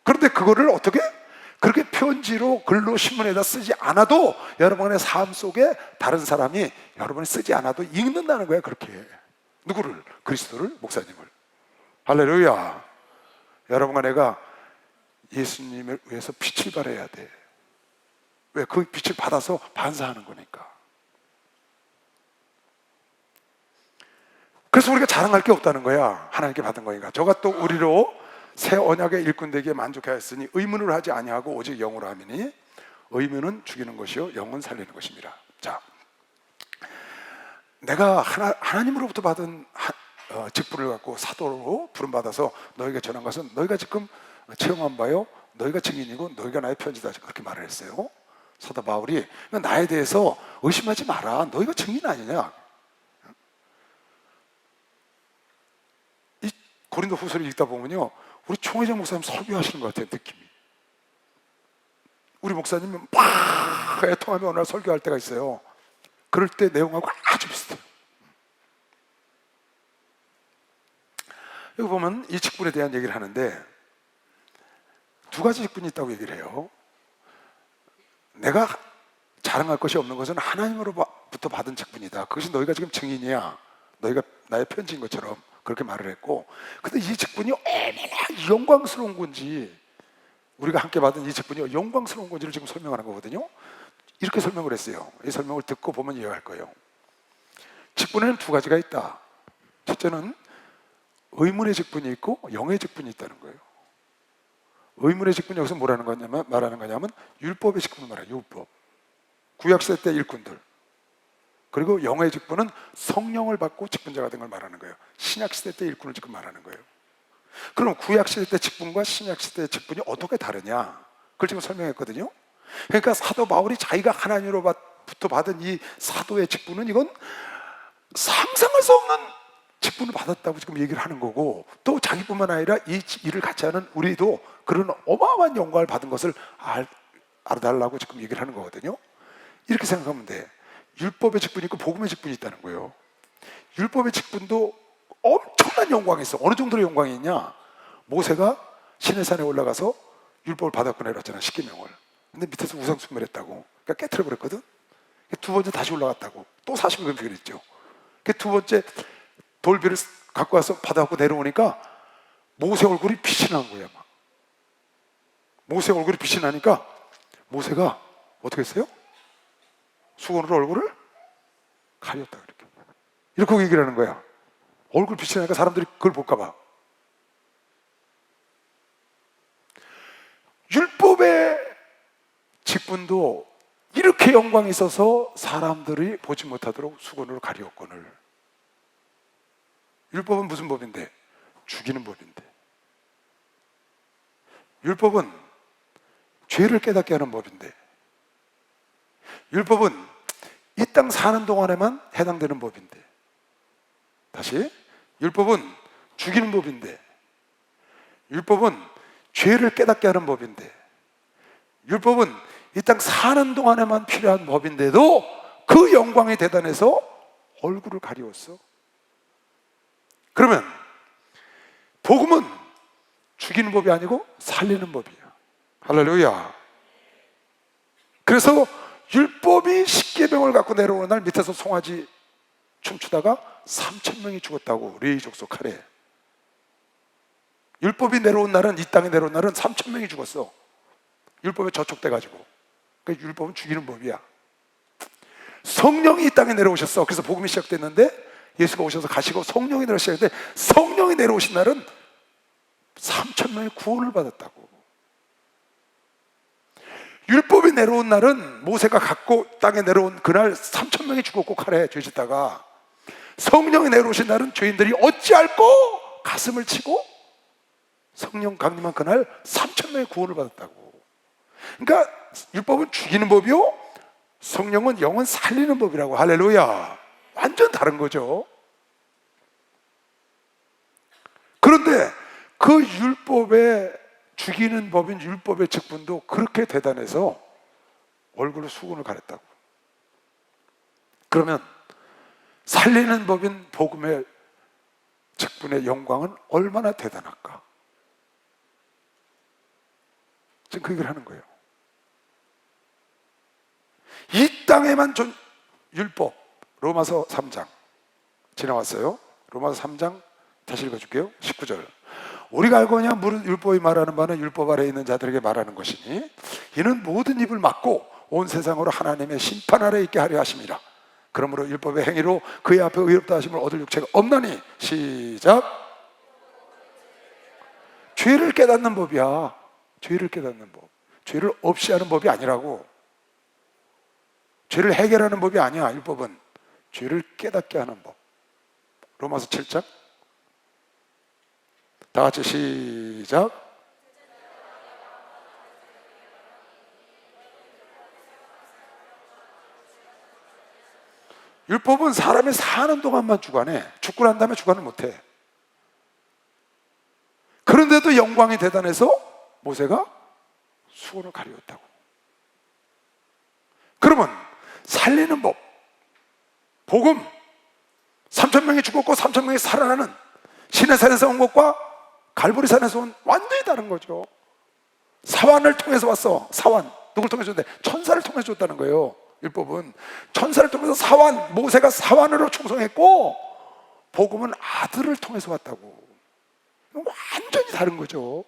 그런데 그거를 어떻게? 그렇게 편지로 글로 신문에다 쓰지 않아도 여러분의 삶 속에 다른 사람이 여러분이 쓰지 않아도 읽는다는 거야. 그렇게. 누구를? 그리스도를, 목사님을. 할렐루야. 여러분과 내가 예수님을 위해서 빛을 발해야 돼. 왜? 그 빛을 받아서 반사하는 거니까. 그래서 우리가 자랑할 게 없다는 거야. 하나님께 받은 거니까. 저가 또 우리로 새 언약의 일꾼 되기에 만족하였으니 의문을 하지 아니하고 오직 영으로 하미니 의문은 죽이는 것이요 영은 살리는 것입니다. 자, 내가 하나님으로부터 받은 직분을 갖고 사도로 부름받아서 너희에게 전한 것은 너희가 지금 체험한 바요 너희가 증인이고 너희가 나의 편지다. 그렇게 말을 했어요. 사도 바울이 나에 대해서 의심하지 마라. 너희가 증인 아니냐. 이 고린도 후서를 읽다 보면요 우리 총회장 목사님 설교하시는 것 같아요. 느낌이. 우리 목사님은 막 애통하며 어느 날 설교할 때가 있어요. 그럴 때 내용하고 아주 비슷해요. 여기 보면 이 직분에 대한 얘기를 하는데 두 가지 직분이 있다고 얘기를 해요. 내가 자랑할 것이 없는 것은 하나님으로부터 받은 직분이다. 그것이 너희가 지금 증인이야. 너희가 나의 편지인 것처럼 그렇게 말을 했고, 근데 이 직분이 얼마나 영광스러운 건지, 우리가 함께 받은 이 직분이 영광스러운 건지를 지금 설명하는 거거든요. 이렇게 설명을 했어요. 이 설명을 듣고 보면 이해할 거예요. 직분에는 두 가지가 있다. 첫째는 의문의 직분이 있고 영의 직분이 있다는 거예요. 의문의 직분이 여기서 뭐라는 거냐면, 말하는 거냐면 율법의 직분을 말해요. 율법. 구약시대 때 일꾼들. 그리고 영의 직분은 성령을 받고 직분자가 된 걸 말하는 거예요. 신약시대 때 일꾼을 지금 말하는 거예요. 그럼 구약시대 때 직분과 신약시대 때 직분이 어떻게 다르냐? 그걸 지금 설명했거든요. 그러니까 사도 바울이 자기가 하나님으로부터 받은 이 사도의 직분은 이건 상상할 수 없는 직분을 받았다고 지금 얘기를 하는 거고, 또 자기뿐만 아니라 이 일을 같이 하는 우리도 그런 어마어마한 영광을 받은 것을 알아달라고 지금 얘기를 하는 거거든요. 이렇게 생각하면 돼. 율법의 직분이 있고 복음의 직분이 있다는 거예요. 율법의 직분도 엄청난 영광이 있어. 어느 정도로 영광이 있냐? 모세가 시내산에 올라가서 율법을 받았고 내려왔잖아, 십계명을. 근데 밑에서 우상숭배를 했다고. 그러니까 깨트려 버렸거든. 두 번째 다시 올라갔다고. 또 40일 했죠. 두 번째 돌비를 갖고 와서 받아갖고 내려오니까 모세 얼굴이 빛이 난 거야. 막. 모세 얼굴이 빛이 나니까 모세가 어떻게 했어요? 수건으로 얼굴을 가렸다. 이렇게 얘기를 하는 거야. 얼굴 빛이 나니까 사람들이 그걸 볼까봐. 율법의 직분도 이렇게 영광이 있어서 사람들이 보지 못하도록 수건으로 가리었거늘. 율법은 무슨 법인데? 죽이는 법인데. 율법은 죄를 깨닫게 하는 법인데. 율법은 이 땅 사는 동안에만 해당되는 법인데. 다시, 율법은 죽이는 법인데, 율법은 죄를 깨닫게 하는 법인데, 율법은 이 땅 사는 동안에만 필요한 법인데도 그 영광이 대단해서 얼굴을 가리웠어. 그러면 복음은 죽이는 법이 아니고 살리는 법이야. 할렐루야. 그래서 율법이 십계명을 갖고 내려오는 날 밑에서 송아지 춤추다가 3,000명이 죽었다고. 레위 족속 칼에. 율법이 내려온 날은, 이 땅에 내려온 날은 3,000명이 죽었어. 율법에 저촉돼가지고. 그러니까 율법은 죽이는 법이야. 성령이 이 땅에 내려오셨어. 그래서 복음이 시작됐는데, 예수가 오셔서 가시고 성령이 내려 시작했는데, 성령이 내려오신 날은 3,000명이 구원을 받았다고. 율법이 내려온 날은 모세가 갖고 땅에 내려온 그날 3,000명이 죽었고 칼에 죄짓다가, 성령이 내려오신 날은 죄인들이 어찌할꼬 가슴을 치고 성령 강림한 그날 3,000명의 구원을 받았다고. 그러니까 율법은 죽이는 법이요, 성령은 영혼 살리는 법이라고. 할렐루야. 완전 다른 거죠. 그런데 그 율법의 죽이는 법인 율법의 직분도 그렇게 대단해서 얼굴로 수건을 가렸다고. 그러면 살리는 법인 복음의 직분의 영광은 얼마나 대단할까? 지금 그 얘기를 하는 거예요. 이 땅에만 율법, 로마서 3장 지나왔어요. 로마서 3장 다시 읽어줄게요. 19절. 우리가 알거냐 무릇 율법이 말하는 바는 율법 아래에 있는 자들에게 말하는 것이니 이는 모든 입을 막고 온 세상으로 하나님의 심판 아래에 있게 하려 하심이라. 그러므로 율법의 행위로 그의 앞에 의롭다 하심을 얻을 육체가 없나니. 시작. 죄를 깨닫는 법이야. 죄를 깨닫는 법. 죄를 없이 하는 법이 아니라고. 죄를 해결하는 법이 아니야. 율법은 죄를 깨닫게 하는 법. 로마서 7장 다 같이 시작. 율법은 사람이 사는 동안만 주관해. 죽고 난 다음에 주관을 못해. 그런데도 영광이 대단해서 모세가 수건을 가리웠다고. 그러면 살리는 법, 복음, 3,000명이 죽었고 3,000명이 살아나는 시내산에서 온 것과 갈보리산에서 온 완전히 다른 거죠. 사환을 통해서 왔어. 사환. 누굴 통해서 줬는데? 천사를 통해서 줬다는 거예요. 율법은 천사를 통해서 사환, 모세가 사환으로 충성했고, 복음은 아들을 통해서 왔다고. 완전히 다른 거죠.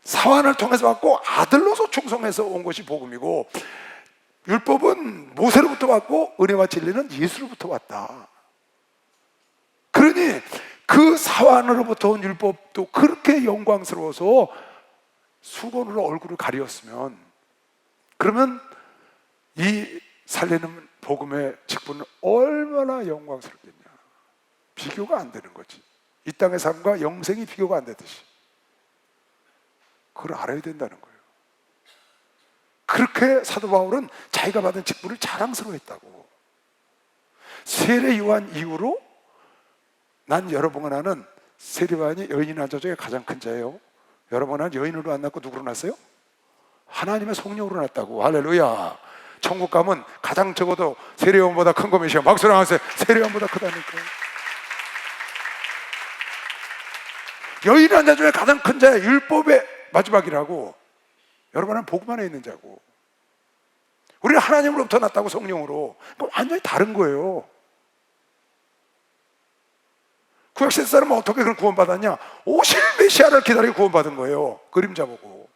사환을 통해서 왔고 아들로서 충성해서 온 것이 복음이고, 율법은 모세로부터 왔고 은혜와 진리는 예수로부터 왔다. 그러니 그 사환으로부터 온 율법도 그렇게 영광스러워서 수건으로 얼굴을 가리었으면, 그러면 이 살리는 복음의 직분은 얼마나 영광스럽겠냐. 비교가 안 되는 거지. 이 땅의 삶과 영생이 비교가 안 되듯이. 그걸 알아야 된다는 거예요. 그렇게 사도 바울은 자기가 받은 직분을 자랑스러워했다고. 세례 요한 이후로 난 여러분과 나는, 세례 요한이 여인이 낳은 자 중에 가장 큰 자예요. 여러분은 여인으로 안 낳고 누구로 낳았어요? 하나님의 성령으로 났다고. 할렐루야. 천국 가면 가장 적어도 세례요한보다 큰 거 몇이야? 박수로 하세요. 세례요한보다 크다니까. 여인한 자 중에 가장 큰 자야. 율법의 마지막이라고. 여러분은 복음 안에 있는 자고. 우리는 하나님으로부터 났다고, 성령으로. 그럼 완전히 다른 거예요. 구약시대 사람은 어떻게 그걸 구원받았냐? 오실 메시아를 기다리고 구원받은 거예요. 그림자 보고.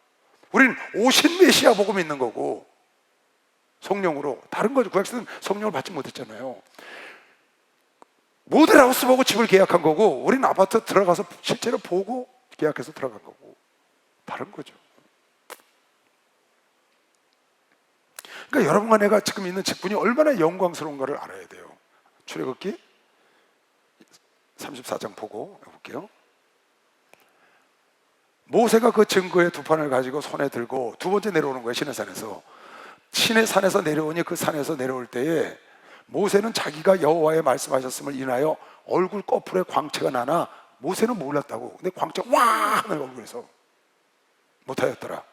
우리는 오신 메시아 보고 믿는 거고, 성령으로. 다른 거죠. 구약시대는 성령을 받지 못했잖아요. 모델하우스 보고 집을 계약한 거고, 우리는 아파트 들어가서 실제로 보고 계약해서 들어간 거고. 다른 거죠. 그러니까 여러분과 내가 지금 있는 직분이 얼마나 영광스러운가를 알아야 돼요. 출애굽기 34장 보고 볼게요. 모세가 그 증거의 두 판을 가지고 손에 들고 두 번째 내려오는 거예요. 시내산에서. 시내산에서 내려오니 그 산에서 내려올 때에 모세는 자기가 여호와의 말씀하셨음을 인하여 얼굴 꺼풀에 광채가 나나 모세는 몰랐다고. 근데 광채가 와 하는 얼굴에서 못하였더라.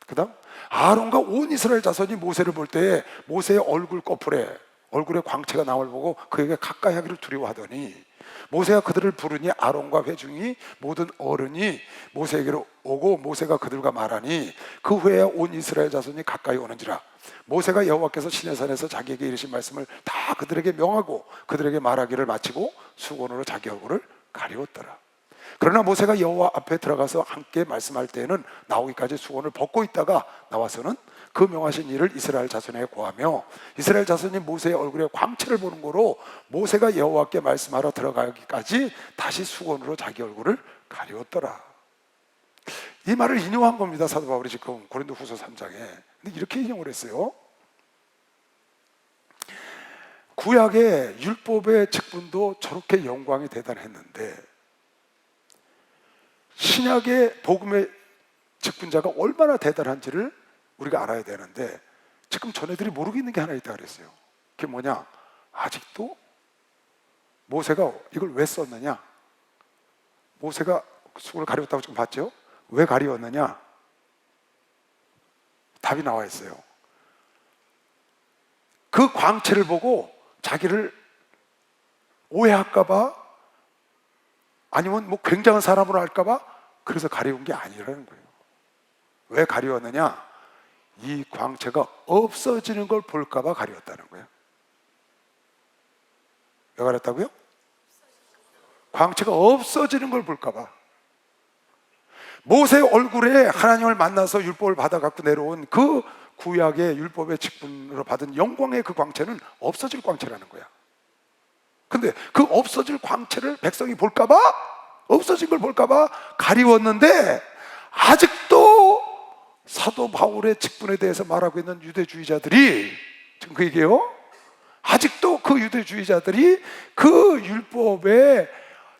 그 다음 아론과 온 이스라엘 자손이 모세를 볼 때에 모세의 얼굴 꺼풀에 얼굴에 광채가 나올 보고 그에게 가까이 하기를 두려워하더니 모세가 그들을 부르니 아론과 회중이 모든 어른이 모세에게로 오고 모세가 그들과 말하니 그 후에 온 이스라엘 자손이 가까이 오는지라. 모세가 여호와께서 시내산에서 자기에게 이르신 말씀을 다 그들에게 명하고 그들에게 말하기를 마치고 수건으로 자기 얼굴을 가리웠더라. 그러나 모세가 여호와 앞에 들어가서 함께 말씀할 때에는 나오기까지 수건을 벗고 있다가 나와서는 그 명하신 일을 이스라엘 자손에게 고하며 이스라엘 자손이 모세의 얼굴에 광채를 보는 거로 모세가 여호와께 말씀하러 들어가기까지 다시 수건으로 자기 얼굴을 가리웠더라. 이 말을 인용한 겁니다. 사도 바울이 지금 고린도후서 3장에. 근데 이렇게 인용을 했어요. 구약의 율법의 직분도 저렇게 영광이 대단했는데 신약의 복음의 직분자가 얼마나 대단한지를 우리가 알아야 되는데 지금 전애들이 모르고 있는 게 하나 있다 그랬어요. 그게 뭐냐? 아직도 모세가 이걸 왜 썼느냐? 모세가 수건을 가리웠다고 지금 봤죠? 왜 가리웠느냐? 답이 나와 있어요. 그 광채를 보고 자기를 오해할까봐 아니면 뭐 굉장한 사람으로 할까봐 그래서 가리운 게 아니라는 거예요. 왜 가리웠느냐? 이 광채가 없어지는 걸 볼까봐 가리웠다는 거예요. 왜 가렸다고요? 광채가 없어지는 걸 볼까봐. 모세의 얼굴에 하나님을 만나서 율법을 받아 갖고 내려온 그 구약의 율법의 직분으로 받은 영광의 그 광채는 없어질 광채라는 거야. 근데 그 없어질 광채를 백성이 볼까봐, 없어진 걸 볼까봐 가리웠는데 아직도 사도 바울의 직분에 대해서 말하고 있는 유대주의자들이 지금 그 얘기예요. 아직도 그 유대주의자들이 그 율법에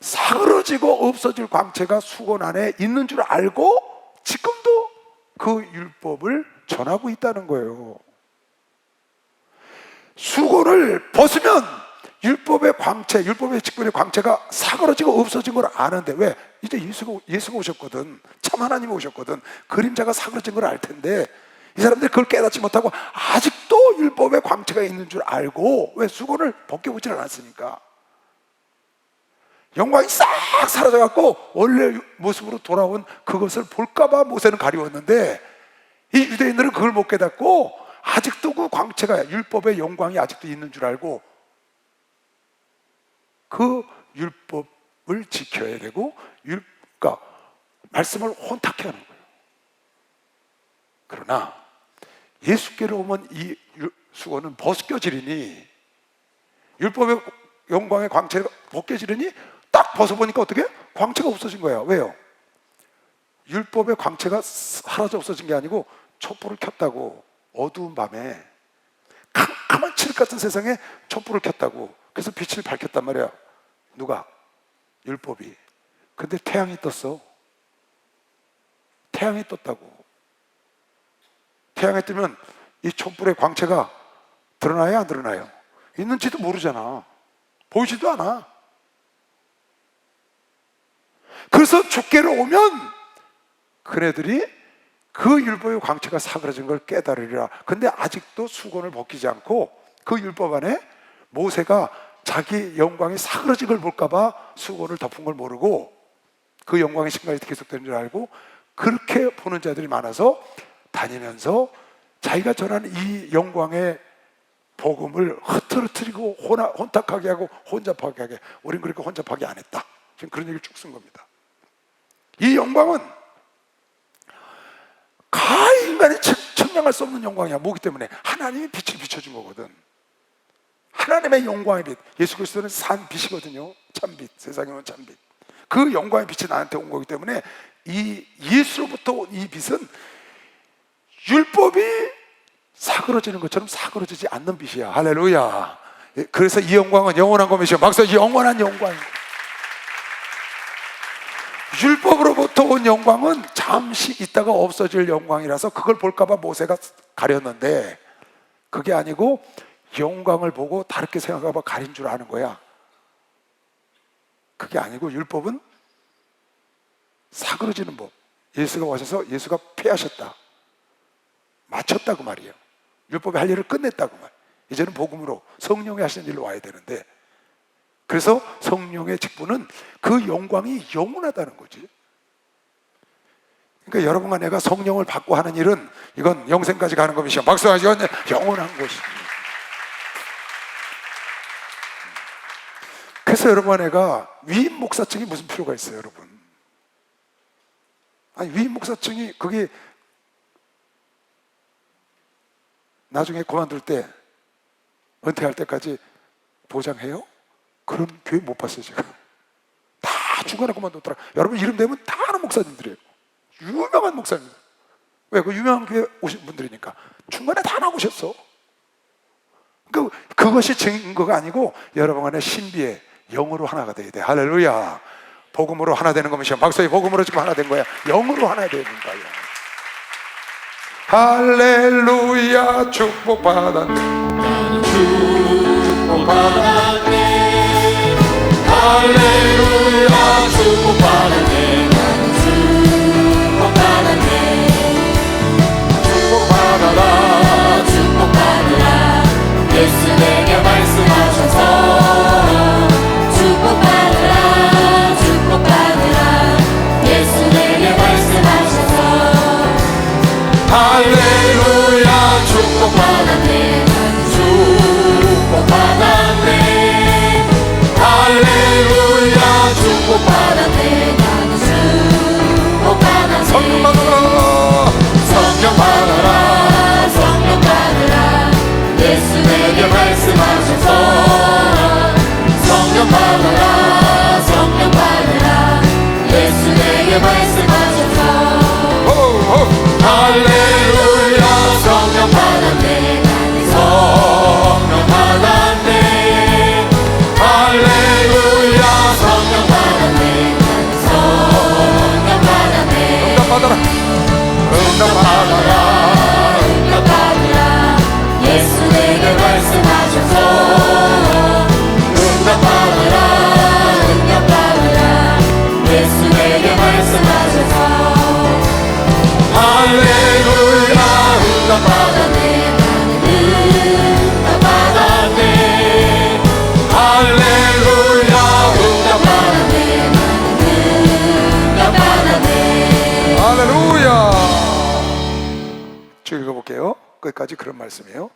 사그러지고 없어질 광채가 수건 안에 있는 줄 알고 지금도 그 율법을 전하고 있다는 거예요. 수건을 벗으면 율법의 광채, 율법의 직분의 광채가 사그러지고 없어진 걸 아는데 왜? 이제 예수가 오셨거든. 참 하나님이 오셨거든. 그림자가 사그러진 걸 알 텐데 이 사람들이 그걸 깨닫지 못하고 아직도 율법의 광채가 있는 줄 알고 왜 수건을 벗겨보질 않았으니까 영광이 싹 사라져갖고 원래 모습으로 돌아온 그것을 볼까봐 모세는 가리웠는데 이 유대인들은 그걸 못 깨닫고 아직도 그 광채가 율법의 영광이 아직도 있는 줄 알고 그 율법을 지켜야 되고 그러니까 말씀을 혼탁해 하는 거예요. 그러나 예수께로 오면 이 수건은 벗겨지리니 율법의 영광의 광채가 벗겨지리니 딱 벗어보니까 어떻게? 광채가 없어진 거야. 왜요? 율법의 광채가 사라져 없어진 게 아니고 촛불을 켰다고. 어두운 밤에 캄캄한 칠흑 같은 세상에 촛불을 켰다고. 그래서 빛을 밝혔단 말이야. 누가? 율법이. 근데 태양이 떴어. 태양이 떴다고. 태양이 뜨면 이 촛불의 광채가 드러나요? 안 드러나요? 있는지도 모르잖아. 보이지도 않아. 그래서 주께로 오면 그네들이 그 율법의 광채가 사그라진 걸 깨달으리라. 근데 아직도 수건을 벗기지 않고 그 율법 안에 모세가 자기 영광이 사그라진 걸 볼까봐 수건을 덮은 걸 모르고 그 영광의 신간이 계속되는 줄 알고 그렇게 보는 자들이 많아서 다니면서 자기가 전하는 이 영광의 복음을 흐트러뜨리고 혼탁하게 하고 혼잡하게 하게. 우린 그렇게 혼잡하게 안 했다. 지금 그런 얘기를 쭉 쓴 겁니다. 이 영광은 가히 인간이 측량할 수 없는 영광이야. 뭐기 때문에? 하나님이 빛을 비춰준 거거든. 하나님의 영광의 빛. 예수 그리스도는 산 빛이거든요. 참빛, 세상에 온 참빛. 그 영광의 빛이 나한테 온 거기 때문에 이 예수로부터 온 이 빛은 율법이 사그러지는 것처럼 사그러지지 않는 빛이야. 할렐루야. 그래서 이 영광은 영원한 것이요. 막상 영원한 영광이고, 율법으로부터 온 영광은 잠시 있다가 없어질 영광이라서 그걸 볼까봐 모세가 가렸는데, 그게 아니고 영광을 보고 다르게 생각하고 가린 줄 아는 거야. 그게 아니고 율법은 사그러지는 법. 예수가 오셔서 예수가 폐하셨다, 마쳤다 그 말이에요. 율법의 할 일을 끝냈다고 말. 이제는 복음으로 성령이 하시는 일로 와야 되는데, 그래서 성령의 직분은 그 영광이 영원하다는 거지. 그러니까 여러분과 내가 성령을 받고 하는 일은 이건 영생까지 가는 것이요. 박수하시고 영원한 것이죠. 그래서 여러분과 내가 위임 목사증이 무슨 필요가 있어요, 여러분? 아니, 위임 목사증이 그게 나중에 그만둘 때, 은퇴할 때까지 보장해요? 그런 교회 못 봤어요, 제가. 다 중간에 그만뒀더라. 여러분 이름 되면 다 아는 목사님들이에요. 유명한 목사님들. 왜? 그 유명한 교회 오신 분들이니까. 중간에 다 나오셨어. 그러니까 그것이 증거가 아니고 여러분 안에 신비의 영으로 하나가 돼야 돼. 할렐루야. 복음으로 하나 되는 것이야. 박사의 복음으로 지금 하나 된 거야. 영으로 하나 되는 거야. 할렐루야. 축복받았네. 축복받았네. 할렐루야. 축복받았네. 축복받았네. 축복받아라. 축복받아라. 예수 내게 말씀하셔서 축복받아라. 축복받아라. 예수 내게 말씀하셔서 할렐루야. 축복받았네. 축복받았네. 할렐루야. 축복받았네. 나는 축복받았네. 성령 받아라. 성령 받아라. 성령 받아라. 예수 내게 말씀하셔서 성령 받아라. 성령 받아라. 예수 내게 말씀하셔서 할렐루야. 성령 받았네. 성령 받았네. 할렐루야. 성령 받았네. 성령 받았네. 응답 받아라. 응답 받아라. 응답 받으라. 예수 내게 말씀하셔서 응답 받으라. 응답 받으라. 예수 내게 말씀하셔서 할렐루야. 응답 받았네. 응답 받았네. 할렐루야. 응답 받았네. 응답 받았네. 할렐루야. 쭉 읽어볼게요. 끝까지 그런 말씀이에요.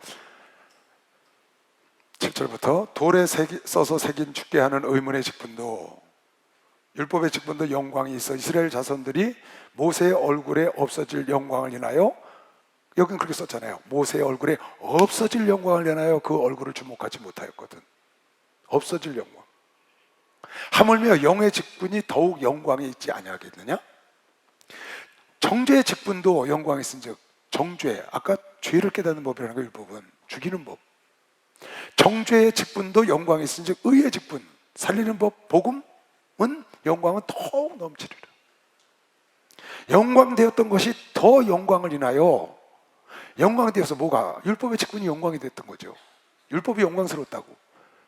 7절부터 돌에 써서 새긴 죽게 하는 의문의 직분도, 율법의 직분도 영광이 있어 이스라엘 자손들이 모세의 얼굴에 없어질 영광을 인하여, 여긴 그렇게 썼잖아요. 모세의 얼굴에 없어질 영광을 인하여 그 얼굴을 주목하지 못하였거든. 없어질 영광. 하물며 영의 직분이 더욱 영광이 있지 아니하겠느냐? 정죄의 직분도 영광이 있은즉, 정죄, 아까 죄를 깨닫는 법이라는 거, 율법은 죽이는 법. 정죄의 직분도 영광이 있은즉 의의 직분, 살리는 법, 복음은 영광은 더욱 넘치리라. 영광되었던 것이 더 영광을 인하여, 영광되어서 뭐가? 율법의 직분이 영광이 됐던 거죠. 율법이 영광스러웠다고.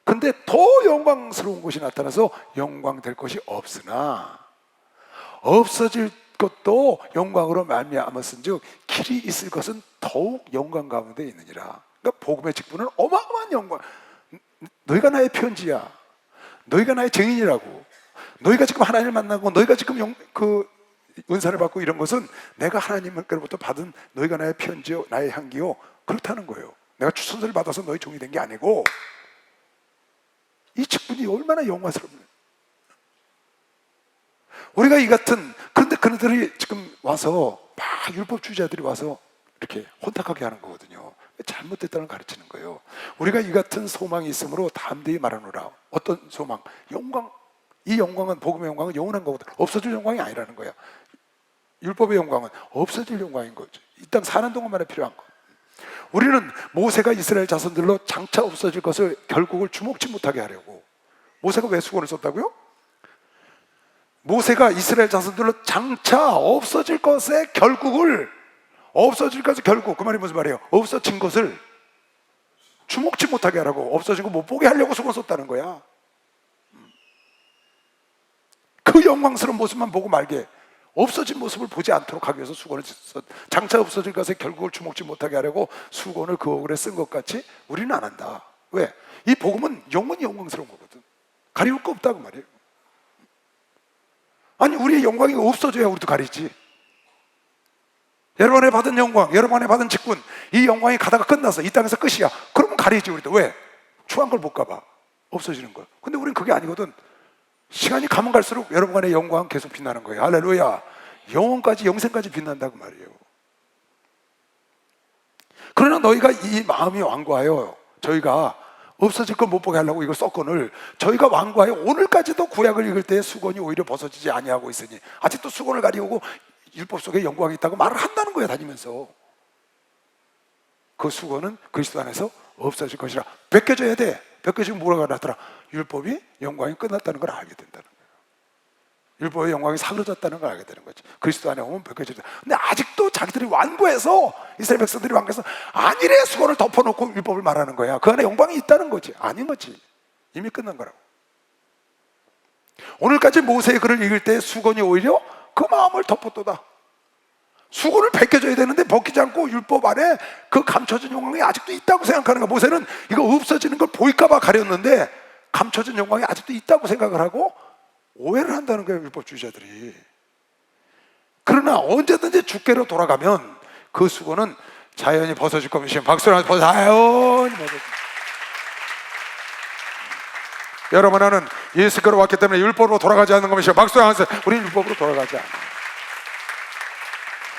근데 더 영광스러운 것이 나타나서 영광될 것이 없으나, 없어질 것도 영광으로 말미암았은즉 길이 있을 것은 더욱 영광 가운데 있느니라. 그러니까 복음의 직분은 어마어마한 영광. 너희가 나의 편지야. 너희가 나의 증인이라고. 너희가 지금 하나님을 만나고 너희가 지금 그 은사를 받고 이런 것은 내가 하나님께로부터 받은 너희가 나의 편지요 나의 향기요 그렇다는 거예요. 내가 추천서를 받아서 너희 종이 된 게 아니고 이 직분이 얼마나 영광스럽냐. 우리가 이 같은, 그런데 그들이 지금 와서 막 율법주의자들이 와서 이렇게 혼탁하게 하는 거거든요. 잘못됐다는 걸 가르치는 거예요. 우리가 이 같은 소망이 있으므로 담대히 말하노라. 어떤 소망? 영광. 이 영광은, 복음의 영광은 영원한 거거든. 없어질 영광이 아니라는 거야. 율법의 영광은 없어질 영광인 거죠. 이 땅 사는 동안만에 필요한 거. 우리는 모세가 이스라엘 자손들로 장차 없어질 것을 결국을 주목치 못하게 하려고. 모세가 왜 수건을 썼다고요? 모세가 이스라엘 자손들로 장차 없어질 것의 결국을, 없어질 것의 결국, 그 말이 무슨 말이에요? 없어진 것을 주목치 못하게 하라고. 없어진 거 못 보게 하려고 수건 썼다는 거야. 그 영광스러운 모습만 보고 말게, 없어진 모습을 보지 않도록 하기 위해서 수건을 썼. 장차 없어질 것의 결국을 주목치 못하게 하려고 수건을 그 얼굴에 쓴 것 같이 우리는 안 한다. 왜? 이 복음은 영원히 영광스러운 거거든. 가리울 거 없다고 말이에요. 아니, 우리의 영광이 없어져야 우리도 가리지. 여러분의 받은 영광, 여러분의 받은 직분, 이 영광이 가다가 끝나서 이 땅에서 끝이야. 그러면 가리지 우리도. 왜? 추한 걸 볼까 봐. 없어지는 거야. 근데 우리는 그게 아니거든. 시간이 가면 갈수록 여러분의 영광은 계속 빛나는 거예요. 할렐루야. 영원까지, 영생까지 빛난다고 말이에요. 그러나 너희가 이 마음이 완고하여, 저희가 없어질 걸 못 보게 하려고 이걸 썼건을, 저희가 완고하여 오늘까지도 구약을 읽을 때 수건이 오히려 벗어지지 아니하고 있으니 아직도 수건을 가리우고 율법 속에 영광이 있다고 말을 한다는 거예요. 다니면서. 그 수건은 그리스도 안에서 없어질 것이라. 벗겨져야 돼. 벗겨지면 뭐라고 나더라? 율법이 영광이 끝났다는 걸 알게 된다는 거예요. 율법의 영광이 사그러졌다는 걸 알게 되는 거지. 그리스도 안에 오면 벗겨진다. 근데 아직도 자기들이 완고해서, 이스라엘 백성들이 완고해서 아니래 수건을 덮어놓고 율법을 말하는 거야. 그 안에 영광이 있다는 거지. 아닌 거지. 이미 끝난 거라고. 오늘까지 모세의 글을 읽을 때 수건이 오히려 그 마음을 덮었도다. 수건을 벗겨줘야 되는데 벗기지 않고 율법 안에 그 감춰진 영광이 아직도 있다고 생각하는 거야. 모세는 이거 없어지는 걸 보일까 봐 가렸는데 감춰진 영광이 아직도 있다고 생각을 하고 오해를 한다는 거예요, 율법주의자들이. 그러나 언제든지 주께로 돌아가면 그 수건은 자연히 벗어질 겁니다. 박수를 하면서 자연히 벗어질. 여러분, 나는 예수께로 왔기 때문에 율법으로 돌아가지 않는 겁니다. 박수를 하면서 우리는 율법으로 돌아가지 않아요.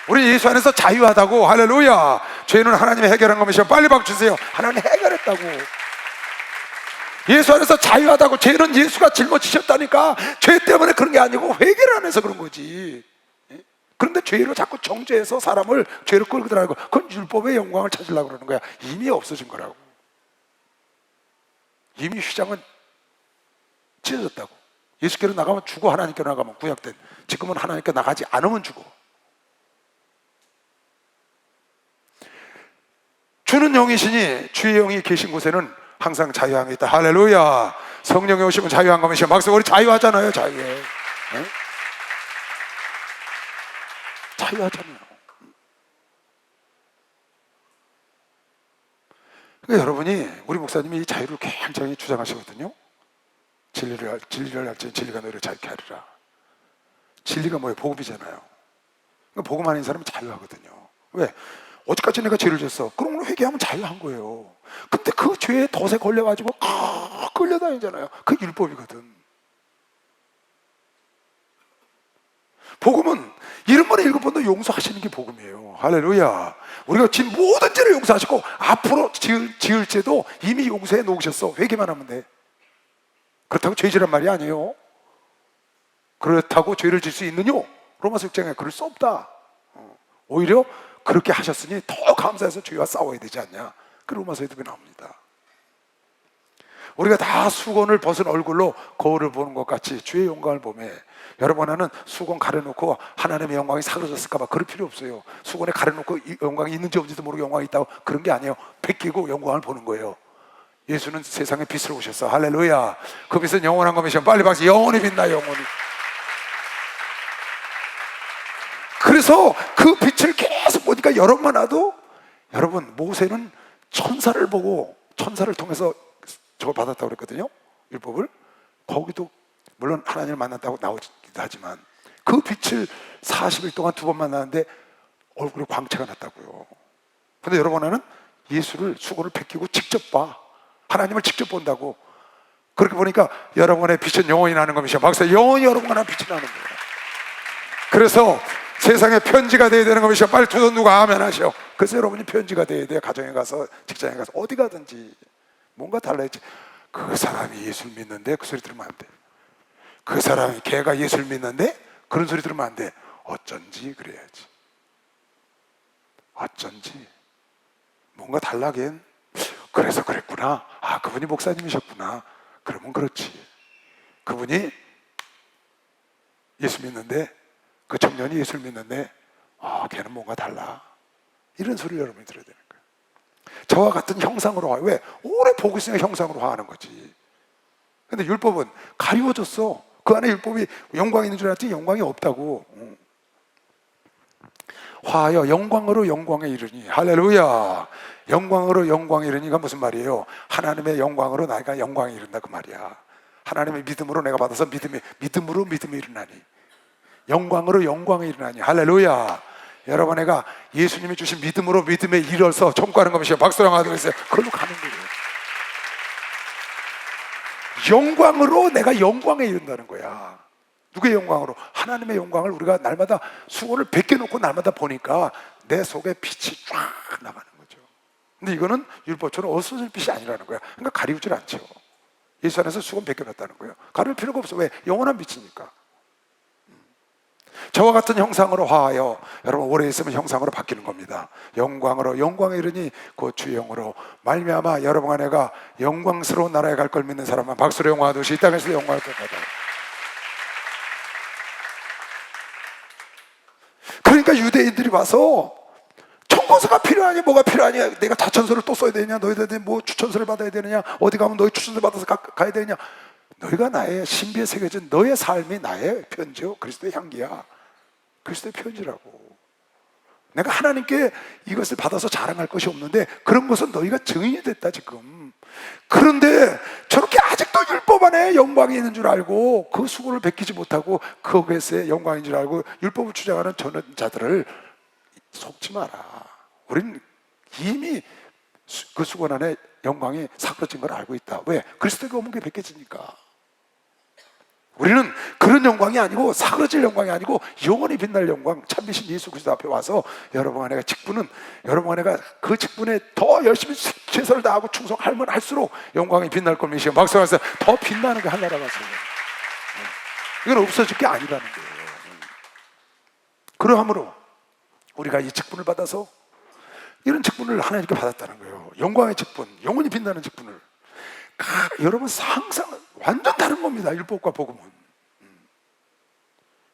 우리 예수 안에서 자유하다고. 할렐루야. 죄는 하나님이 해결한 겁니다. 빨리 박수 주세요. 하나님 해결했다고. 예수 안에서 자유하다고. 죄는 예수가 짊어지셨다니까. 죄 때문에 그런 게 아니고 회개를 안 해서 그런 거지. 그런데 죄로 자꾸 정죄해서 사람을 죄로 끌고 들어가고, 그건 율법의 영광을 찾으려고 그러는 거야. 이미 없어진 거라고. 이미 휘장은 찢어졌다고. 예수께로 나가면 죽어, 하나님께로 나가면 구약된. 지금은 하나님께 나가지 않으면 죽어. 주는 영이시니 주의 영이 계신 곳에는 항상 자유함이 있다. 할렐루야. 성령이 오시면 자유한 겁니다. 막상 우리 자유하잖아요. 자유해. 네? 자유하잖아요. 그러니까 여러분이, 우리 목사님이 이 자유를 굉장히 주장하시거든요. 진리를 알지 진리가 너희를 자유케 하리라. 진리가 뭐예요? 복음이잖아요. 그러니까 복음 아닌 사람은 자유하거든요. 왜? 어디까지 내가 죄를 졌어? 그럼 회개하면 자유한 거예요. 근데 그 죄에 덫에 걸려가지고 끌려다니잖아요. 그게 율법이거든. 복음은 70번에 7번도 용서하시는 게 복음이에요. 할렐루야. 우리가 지은 모든 죄를 용서하시고 앞으로 지을 죄도 이미 용서해 놓으셨어. 회개만 하면 돼. 그렇다고 죄지란 말이 아니에요. 그렇다고 죄를 질 수 있느냐? 로마서 6장에 그럴 수 없다. 오히려 그렇게 하셨으니 더 감사해서 죄와 싸워야 되지 않냐. 그 로마서에 그게 나옵니다. 우리가 다 수건을 벗은 얼굴로 거울을 보는 것 같이 주의 영광을 보매, 여러분 하나는 수건 가려놓고 하나님의 영광이 사그러졌을까 봐 그럴 필요 없어요. 수건에 가려놓고 영광이 있는지 없는지도 모르고 영광이 있다고 그런 게 아니에요. 벗기고 영광을 보는 거예요. 예수는 세상에 빛으로 오셨어. 할렐루야. 그 빛은 영원한 것이시면 빨리 박수. 영원히 빛나. 영원히. 그래서 그 빛을 계속 보니까 여러분만 와도, 여러분 모세는 천사를 보고 천사를 통해서 저걸 받았다고 그랬거든요, 율법을. 거기도 물론 하나님을 만났다고 나오기도 하지만 그 빛을 40일 동안 2번 만나는데 얼굴에 광채가 났다고요. 근데 여러분은 예수를, 수고를 베끼고 직접 봐. 하나님을 직접 본다고. 그렇게 보니까 여러분의 빛은 영원히 나는 것이죠. 박사, 영원히 여러분과 빛이 나는 거예요. 그래서 세상에 편지가 돼야 되는 것이죠. 빨리 두 손 누가 아멘 하셔. 그래서 여러분이 편지가 돼야 돼요. 가정에 가서, 직장에 가서, 어디 가든지 뭔가 달라야지. 그 사람이 예수를 믿는데 그 소리 들으면 안 돼. 그 사람이, 걔가 예수를 믿는데 그런 소리 들으면 안 돼. 어쩐지 그래야지. 어쩐지 뭔가 달라긴. 그래서 그랬구나. 아, 그분이 목사님이셨구나. 그러면 그렇지. 그분이 예수 믿는데, 그 청년이 예수를 믿는데, 아, 걔는 뭔가 달라. 이런 소리를 여러분이 들어야 되는 거예요. 저와 같은 형상으로 화. 왜? 오래 보고 있으니까 형상으로 화하는 거지. 근데 율법은 가리워졌어. 그 안에 율법이 영광이 있는 줄 알았더니 영광이 없다고. 화하여 영광으로 영광에 이르니. 할렐루야. 영광으로 영광에 이르니가 무슨 말이에요? 하나님의 영광으로 내가 영광에 이른다, 그 말이야. 하나님의 믿음으로 내가 받아서 믿음으로 믿음에 이르나니. 영광으로 영광에 이르나니. 할렐루야. 여러분, 내가 예수님이 주신 믿음으로 믿음에 이르러서 청구하는 것이요. 박수랑 하도록 그걸로 가는 거예요. 영광으로 내가 영광에 이른다는 거야. 누구의 영광으로? 하나님의 영광을 우리가 날마다 수고를 베껴놓고 날마다 보니까 내 속에 빛이 쫙 나가는 거죠. 근데 이거는 율법처럼 어수선할 빛이 아니라는 거야. 그러니까 가리우질 않죠. 예수 안에서 수고는 베껴놨다는 거예요. 가릴 필요가 없어. 왜? 영원한 빛이니까. 저와 같은 형상으로 화하여, 여러분 오래 있으면 형상으로 바뀌는 겁니다. 영광으로 영광에 이르니 그 주의 영으로 말미암아 여러분과 내가 영광스러운 나라에 갈 걸 믿는 사람은 박수로 영화하듯이 이 땅에서 영광할 것 같아요. 그러니까 유대인들이 와서 청구서가 필요하냐, 뭐가 필요하냐, 내가 자천서를 또 써야 되냐, 너희들 뭐 추천서를 받아야 되느냐, 어디 가면 너희 추천서 받아서 가야 되냐. 너희가 나의 신비에 새겨진 너의 삶이 나의 편지요, 그리스도의 향기야. 그리스도의 편지라고. 내가 하나님께 이것을 받아서 자랑할 것이 없는데 그런 것은 너희가 증인이 됐다 지금. 그런데 저렇게 아직도 율법 안에 영광이 있는 줄 알고 그 수고를 베끼지 못하고 그것에 영광인 줄 알고 율법을 주장하는 저는 자들을 속지 마라. 우리는 이미 그 수고 안에 영광이 사그러진 걸 알고 있다. 왜? 그리스도가 없는 게 베껴지니까. 우리는 그런 영광이 아니고, 사그러질 영광이 아니고 영원히 빛날 영광, 참비신 예수 그리스도 앞에 와서 여러분과 내가 직분은, 여러분과 내가 그 직분에 더 열심히 최선을 다하고 충성하면 할수록 영광이 빛날 걸 믿으시고 막상해서 더 빛나는 게 하나라 가서 이건 없어질 게 아니라는 거예요. 그러므로 우리가 이 직분을 받아서 이런 직분을 하나님께 받았다는 거예요. 영광의 직분, 영원히 빛나는 직분을. 여러분 상상 완전 다른 겁니다. 율법과 복음은.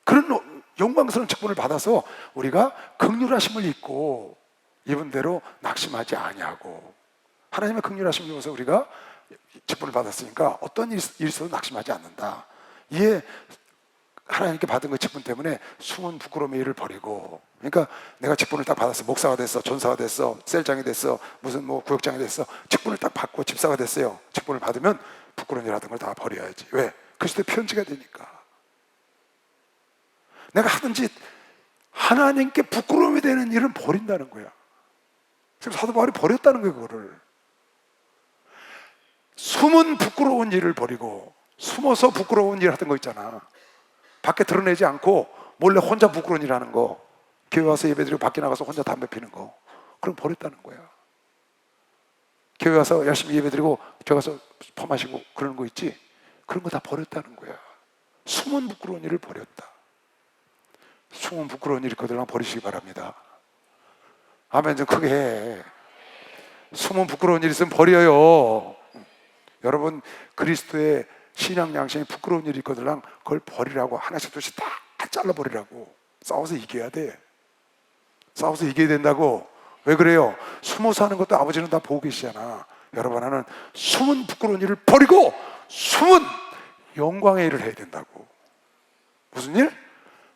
그런 영광스러운 직분을 받아서 우리가 긍휼하심을 입고 입은 대로 낙심하지 아니하고, 하나님의 긍휼하심을 입어서 우리가 직분을 받았으니까 어떤 일이 있어도 낙심하지 않는다. 이에 하나님께 받은 그 직분 때문에 숨은 부끄러움의 일을 버리고, 그러니까 내가 직분을 딱 받았어. 목사가 됐어, 전사가 됐어, 셀장이 됐어, 무슨 뭐 구역장이 됐어. 직분을 딱 받고 집사가 됐어요. 직분을 받으면 부끄러운 일 하던 걸 다 버려야지. 왜? 그리스도의 편지가 되니까. 내가 하든지 하나님께 부끄러움이 되는 일은 버린다는 거야. 지금 사도 바울이 버렸다는 거예요. 그거를. 숨은 부끄러운 일을 버리고, 숨어서 부끄러운 일 하던 거 있잖아. 밖에 드러내지 않고 몰래 혼자 부끄러운 일 하는 거, 교회 와서 예배드리고 밖에 나가서 혼자 담배 피는 거, 그럼 버렸다는 거야. 교회 와서 열심히 예배드리고 저기 가서 퍼 마시고 그러는 거 있지? 그런 거 다 버렸다는 거야. 숨은 부끄러운 일을 버렸다. 숨은 부끄러운 일이 그들랑 버리시기 바랍니다. 아멘 좀 크게 해. 숨은 부끄러운 일 있으면 버려요. 여러분 그리스도의 신앙 양심이 부끄러운 일이 있거든, 그걸 버리라고. 하나씩 둘씩 다 잘라버리라고. 싸워서 이겨야 돼. 싸워서 이겨야 된다고. 왜 그래요? 숨어서 하는 것도 아버지는 다 보고 계시잖아. 여러분, 하나는 숨은 부끄러운 일을 버리고 숨은 영광의 일을 해야 된다고. 무슨 일?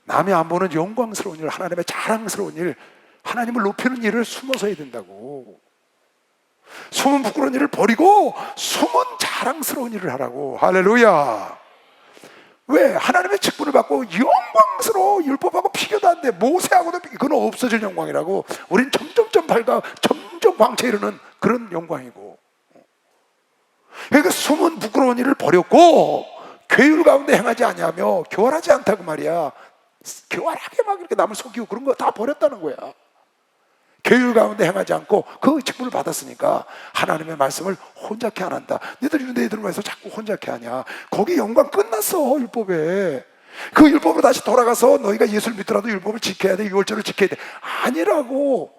남이 안 보는 영광스러운 일, 하나님의 자랑스러운 일, 하나님을 높이는 일을 숨어서 해야 된다고. 숨은 부끄러운 일을 버리고 숨은 자랑스러운 일을 하라고. 할렐루야. 왜? 하나님의 직분을 받고 영광스러워. 율법하고 비교도 안 돼. 모세하고도 그건 없어질 영광이라고. 우린 점점점 밝아 점점 광채 이르는 그런 영광이고. 그러니까 숨은 부끄러운 일을 버렸고 괴율 가운데 행하지 아니하며 교활하지 않다고 말이야. 교활하게 막 이렇게 남을 속이고 그런 거 다 버렸다는 거야. 교율 가운데 행하지 않고 그 직분을 받았으니까 하나님의 말씀을 혼잡케 안 한다. 너희들 유대인들을 위해서 자꾸 혼잡케 하냐. 거기 영광 끝났어. 율법에. 그 율법으로 다시 돌아가서 너희가 예수를 믿더라도 율법을 지켜야 돼. 유월절을 지켜야 돼. 아니라고.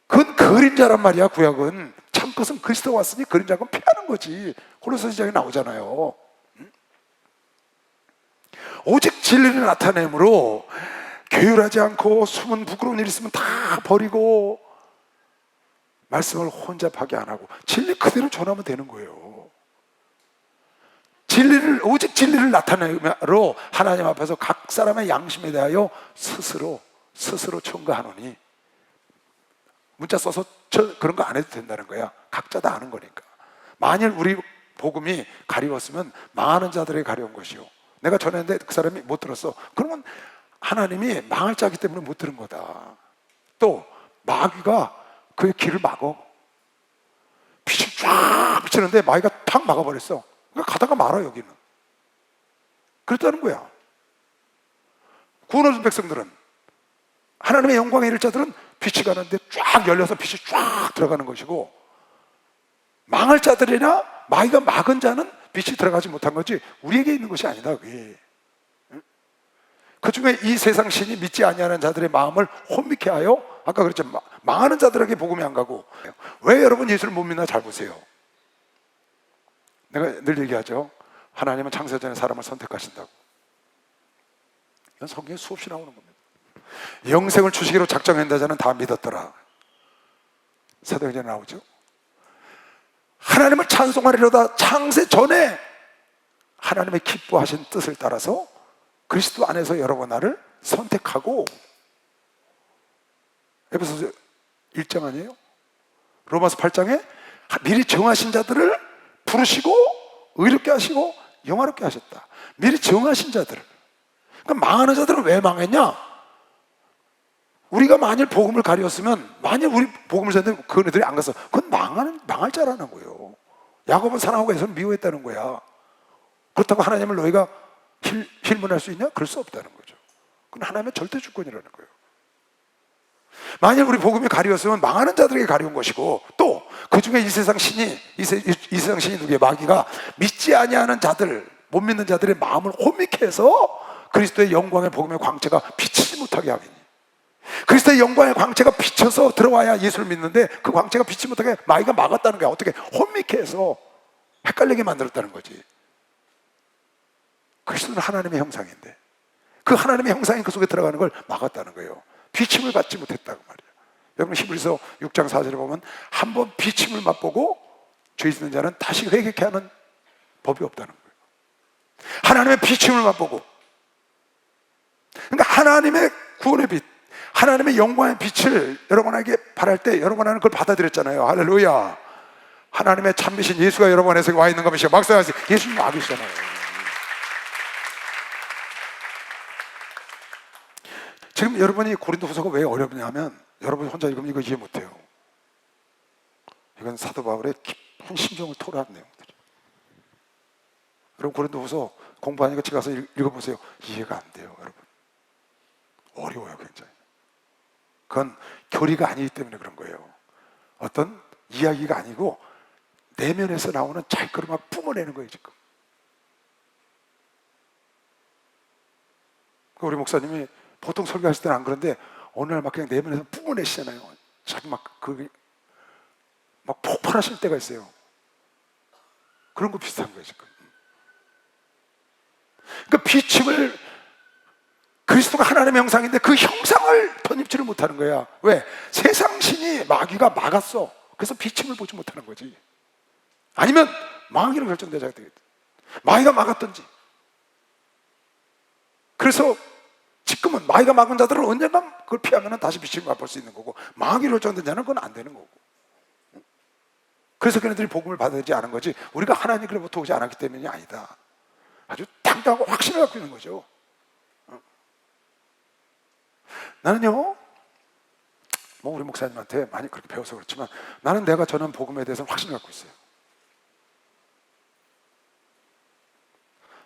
그건 그림자란 말이야. 구약은 참 것은 그리스도가 왔으니 그림자는 피하는 거지. 고린도서 2장에 나오잖아요. 오직 진리를 나타내므로 게으르지 않고 숨은 부끄러운 일 있으면 다 버리고 말씀을 혼잡하게 안 하고 진리 그대로 전하면 되는 거예요. 오직 진리를 나타내므로 하나님 앞에서 각 사람의 양심에 대하여 스스로 청구하노니. 문자 써서 그런 거 안 해도 된다는 거야. 각자 다 아는 거니까. 만일 우리 복음이 가리웠으면 망하는 자들에게 가려운 것이요, 내가 전했는데 그 사람이 못 들었어, 그러면 하나님이 망할 자기 때문에 못 들은 거다. 또 마귀가 그의 길을 막어. 빛이 쫙 비치는데 마귀가 탁 막아버렸어. 그러니까 가다가 말아. 여기는 그랬다는 거야. 구원 얻은 백성들은, 하나님의 영광에 이를 자들은 빛이 가는데 쫙 열려서 빛이 쫙 들어가는 것이고, 망할 자들이나 마귀가 막은 자는 빛이 들어가지 못한 거지 우리에게 있는 것이 아니다. 그게. 그 중에 이 세상 신이 믿지 아니하는 자들의 마음을 혼미케 하여, 아까 그랬죠, 망하는 자들에게 복음이 안 가고. 왜 여러분 예수를 못 믿나? 잘 보세요. 내가 늘 얘기하죠. 하나님은 창세전에 사람을 선택하신다고. 이건 성경에 수없이 나오는 겁니다. 영생을 주시기로 작정한 자는 다 믿었더라. 사도행전에 나오죠. 하나님을 찬송하리로다. 창세 전에 하나님의 기뻐하신 뜻을 따라서 그리스도 안에서 여러분 나를 선택하고. 에베소서 1장 아니에요? 로마서 8장에 미리 정하신 자들을 부르시고 의롭게 하시고 영화롭게 하셨다. 미리 정하신 자들을. 그러니까 망하는 자들은 왜 망했냐? 우리가 만일 복음을 가리웠으면, 만일 우리 복음을 전했는데 그네들이 안 갔어, 그건 망할 자라는 거예요. 야곱은 사랑하고 에서는 미워했다는 거야. 그렇다고 하나님을 너희가 힐문할 수 있냐? 그럴 수 없다는 거죠. 그건 하나님의 절대 주권이라는 거예요. 만일 우리 복음이 가리웠으면 망하는 자들에게 가리운 것이고, 또 그 중에 이 세상 신이 누구의? 마귀가 믿지 아니하는 자들, 못 믿는 자들의 마음을 혼미케 해서 그리스도의 영광의 복음의 광채가 비치지 못하게 하겠니. 그리스도의 영광의 광채가 비쳐서 들어와야 예수를 믿는데 그 광채가 비치지 못하게 마귀가 막았다는 거야. 어떻게? 혼미케 해서 헷갈리게 만들었다는 거지. 그리스도는 하나님의 형상인데 그 하나님의 형상이 그 속에 들어가는 걸 막았다는 거예요. 비침을 받지 못했다고 말이에요. 여러분 히브리서 6장 4절에 보면 한번 비침을 맛보고 죄 짓는 자는 다시 회개케 하는 법이 없다는 거예요. 하나님의 비침을 맛보고, 그러니까 하나님의 구원의 빛, 하나님의 영광의 빛을 여러분에게 바랄 때 여러분은 그걸 받아들였잖아요. 할렐루야. 하나님의 참비신 예수가 여러분 안에서 와 있는 것이요, 막사하세요. 예수님 와 계시잖아요. 지금 여러분이 고린도후서가 왜 어렵냐면 여러분이 혼자 읽으면 이거 이해 못해요. 이건 사도 바울의 깊은 심정을 토로한 내용들이에요. 여러분 고린도후서 공부하니까 집에 가서 읽어보세요. 이해가 안 돼요. 여러분 어려워요. 굉장히. 그건 교리가 아니기 때문에 그런 거예요. 어떤 이야기가 아니고 내면에서 나오는 잘걸음을 뿜어내는 거예요. 지금 우리 목사님이 보통 설교하실 때는 안 그런데 어느 날 막 그냥 내면에서 뿜어내시잖아요. 자기 막 폭발하실 때가 있어요. 그런 거 비슷한 거예요 지금. 그러니까 비침을, 그리스도가 하나님의 형상인데 그 형상을 덧입지를 못하는 거야. 왜? 세상 신이 마귀가 막았어. 그래서 비침을 보지 못하는 거지. 아니면 망하기로 결정되자 되겠다. 마귀가 막았든지. 그래서 지금은 마귀가 막은 자들은 언젠가 그걸 피하면 다시 빛을 맛볼 수 있는 거고, 마귀를 쫓는 자는 그건 안 되는 거고. 그래서 그네들이 복음을 받아들이지 않은 거지, 우리가 하나님으로부터 오지 않았기 때문이 아니다. 아주 당당하고 확신을 갖고 있는 거죠. 나는요, 뭐 우리 목사님한테 많이 그렇게 배워서 그렇지만, 나는 내가 전한 복음에 대해서는 확신을 갖고 있어요.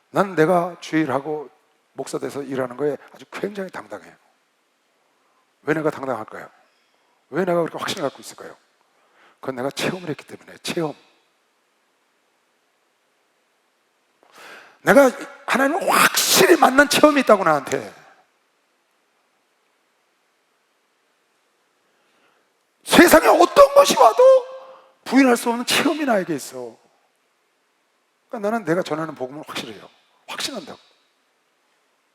나는 내가 주일하고 목사 돼서 일하는 거에 아주 굉장히 당당해요. 왜 내가 당당할까요? 왜 내가 그렇게 확신을 갖고 있을까요? 그건 내가 체험을 했기 때문에. 체험. 내가 하나님을 확실히 만난 체험이 있다고, 나한테. 세상에 어떤 것이 와도 부인할 수 없는 체험이 나에게 있어. 그러니까 나는 내가 전하는 복음을 확실해요. 확신한다고.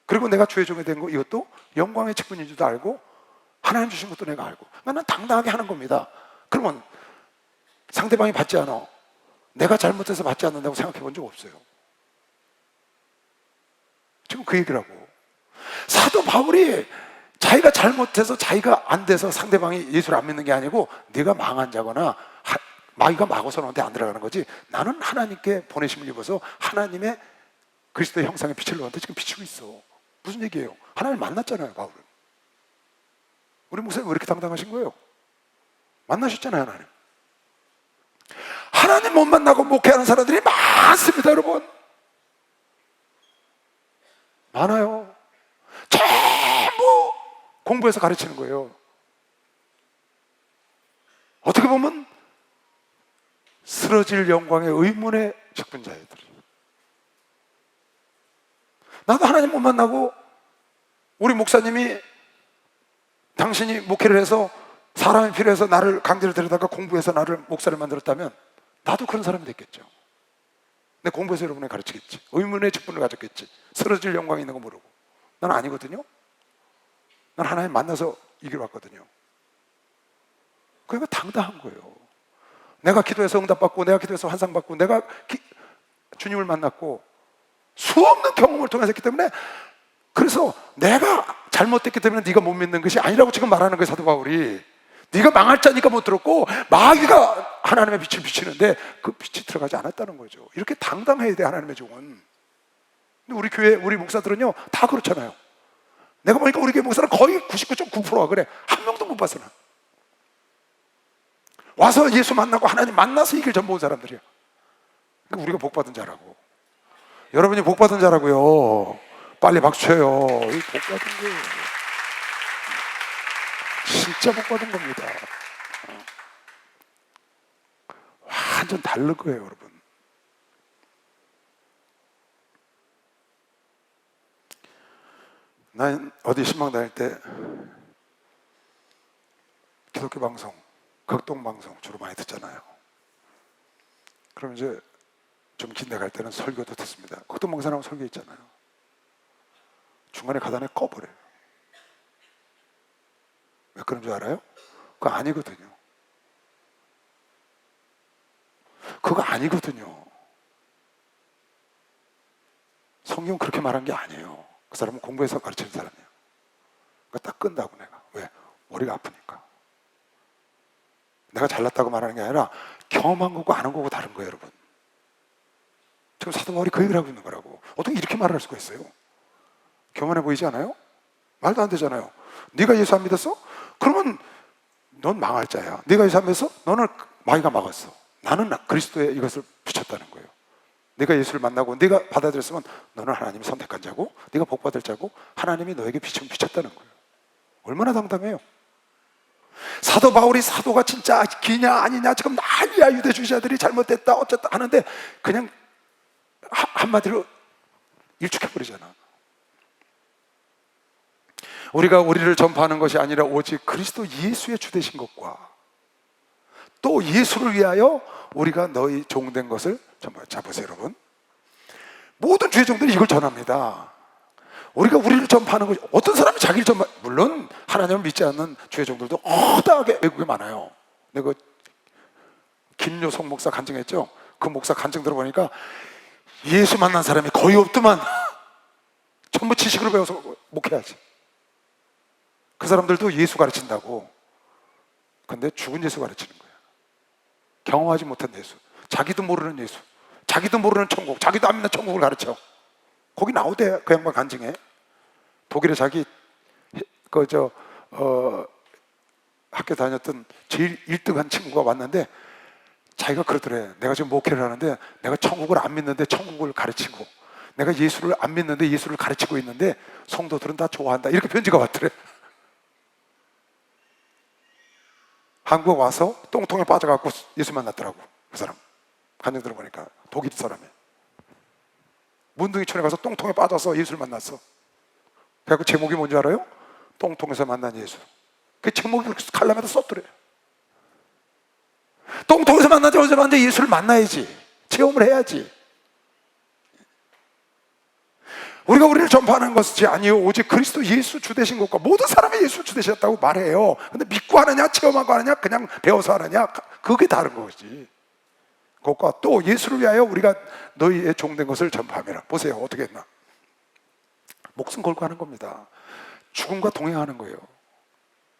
그리고 내가 주의 종이 된 거, 이것도 영광의 직분인 줄도 알고 하나님 주신 것도 내가 알고, 나는 당당하게 하는 겁니다. 그러면 상대방이 받지 않아, 내가 잘못해서 받지 않는다고 생각해 본 적 없어요. 지금 그 얘기라고. 사도 바울이 자기가 잘못해서, 자기가 안 돼서 상대방이 예수를 안 믿는 게 아니고, 네가 망한 자거나 마귀가 막아서 너한테 안 들어가는 거지, 나는 하나님께 보내심을 입어서 하나님의 그리스도의 형상의 빛을 너한테 지금 비추고 있어. 무슨 얘기예요? 하나님 만났잖아요, 바울은. 우리 목사님 왜 이렇게 당당하신 거예요? 만나셨잖아요, 하나님. 하나님 못 만나고 목회하는 사람들이 많습니다, 여러분. 많아요. 전부 공부해서 가르치는 거예요. 어떻게 보면 쓰러질 영광의 의문의 직분자애들이. 나도 하나님 못 만나고, 우리 목사님이 당신이 목회를 해서 사람이 필요해서 나를 강제로 데려다가 공부해서 나를 목사를 만들었다면 나도 그런 사람이 됐겠죠. 내 공부해서 여러분을 가르치겠지. 의문의 직분을 가졌겠지. 쓰러질 영광이 있는 거 모르고. 난 아니거든요. 난 하나님 만나서 이기러 왔거든요. 그러니까 당당한 거예요. 내가 기도해서 응답받고, 내가 기도해서 환상받고, 내가 주님을 만났고, 수없는 경험을 통해서 했기 때문에, 그래서 내가 잘못됐기 때문에 네가 못 믿는 것이 아니라고 지금 말하는 거예요, 사도 바울이. 네가 망할 자니까 못 들었고, 마귀가 하나님의 빛을 비치는데 그 빛이 들어가지 않았다는 거죠. 이렇게 당당해야 돼, 하나님의 종은. 근데 우리 교회, 우리 목사들은요 다 그렇잖아요. 내가 보니까 우리 교회 목사는 거의 99.9%가 그래. 한 명도 못 봤어. 나 와서 예수 만나고 하나님 만나서 이 길 전 본 사람들이야. 그러니까 우리가 복 받은 자라고. 여러분이 복 받은 자라고요. 빨리 박수 쳐요. 이 복 받은 거예요. 진짜 복 받은 겁니다. 완전 다른 거예요, 여러분. 난 어디 신방 다닐 때 기독교 방송, 극동 방송 주로 많이 듣잖아요. 그럼 이제 좀 긴 데 갈 때는 설교도 듣습니다. 극동 방송하고 설교 있잖아요. 중간에 가다에 꺼버려요. 왜 그런 줄 알아요? 그거 아니거든요. 그거 아니거든요. 성경은 그렇게 말한 게 아니에요. 그 사람은 공부해서 가르치는 사람이에요. 그러니까 딱 끈다고 내가. 왜? 머리가 아프니까. 내가 잘났다고 말하는 게 아니라 경험한 거고 아는 거고 다른 거예요, 여러분. 지금 사도 바울이 그 얘기를 하고 있는 거라고. 어떻게 이렇게 말할 수가 있어요? 교만해 보이지 않아요? 말도 안 되잖아요. 네가 예수 안 믿었어? 그러면 넌 망할 자야. 네가 예수 안 믿었어? 너는 마귀가 막았어. 나는 그리스도의 이것을 비쳤다는 거예요. 네가 예수를 만나고 네가 받아들였으면 너는 하나님이 선택한 자고, 네가 복받을 자고, 하나님이 너에게 빛을 비쳤다는 거예요. 얼마나 당당해요. 사도 바울이 사도가 진짜 기냐 아니냐 지금 난리야. 유대주의자들이 잘못됐다 어쨌다 하는데 그냥 한마디로 일축해버리잖아. 우리가 우리를 전파하는 것이 아니라 오직 그리스도 예수의 주되신 것과 또 예수를 위하여 우리가 너희 종된 것을 전파해요. 자 보세요, 여러분. 모든 주의 종들이 이걸 전합니다. 우리가 우리를 전파하는 것이, 어떤 사람이 자기를 전파, 물론 하나님을 믿지 않는 주의 종들도 허다하게 외국에 많아요. 내가 김요성 목사 간증했죠. 그 목사 간증 들어보니까 예수 만난 사람이 거의 없더만. 전부 지식으로 배워서 목회하지. 그 사람들도 예수 가르친다고. 근데 죽은 예수 가르치는 거야. 경험하지 못한 예수, 자기도 모르는 예수, 자기도 모르는 천국, 자기도 안 믿는 천국을 가르쳐. 거기 나오대. 그 양반 간증해. 독일에 자기 학교 다녔던 제일 1등한 친구가 왔는데 자기가 그러더래. 내가 지금 목회를 하는데 내가 천국을 안 믿는데 천국을 가르치고, 내가 예수를 안 믿는데 예수를 가르치고 있는데 성도들은 다 좋아한다. 이렇게 편지가 왔더래. 한국 와서 똥통에 빠져갖고 예수 만났더라고. 그 사람 간증 들어보니까 독일 사람이 문둥이촌에 가서 똥통에 빠져서 예수를 만났어. 그래갖고 제목이 뭔지 알아요? 똥통에서 만난 예수. 그 제목이 그렇게 칼럼에다 썼더래. 똥통에서 만나지 어디서 만났는데 예수를 만나야지. 체험을 해야지. 우리를 전파하는 것이 아니요 오직 그리스도 예수 주 되신 것과 모든 사람이 예수 주 되셨다고 말해요. 근데 믿고 하느냐 체험하고 하느냐 그냥 배워서 하느냐, 그게 다른 거지. 그것과 또 예수를 위하여 우리가 너희의 종된 것을 전파하라. 보세요 어떻게 했나. 목숨 걸고 하는 겁니다. 죽음과 동행하는 거예요.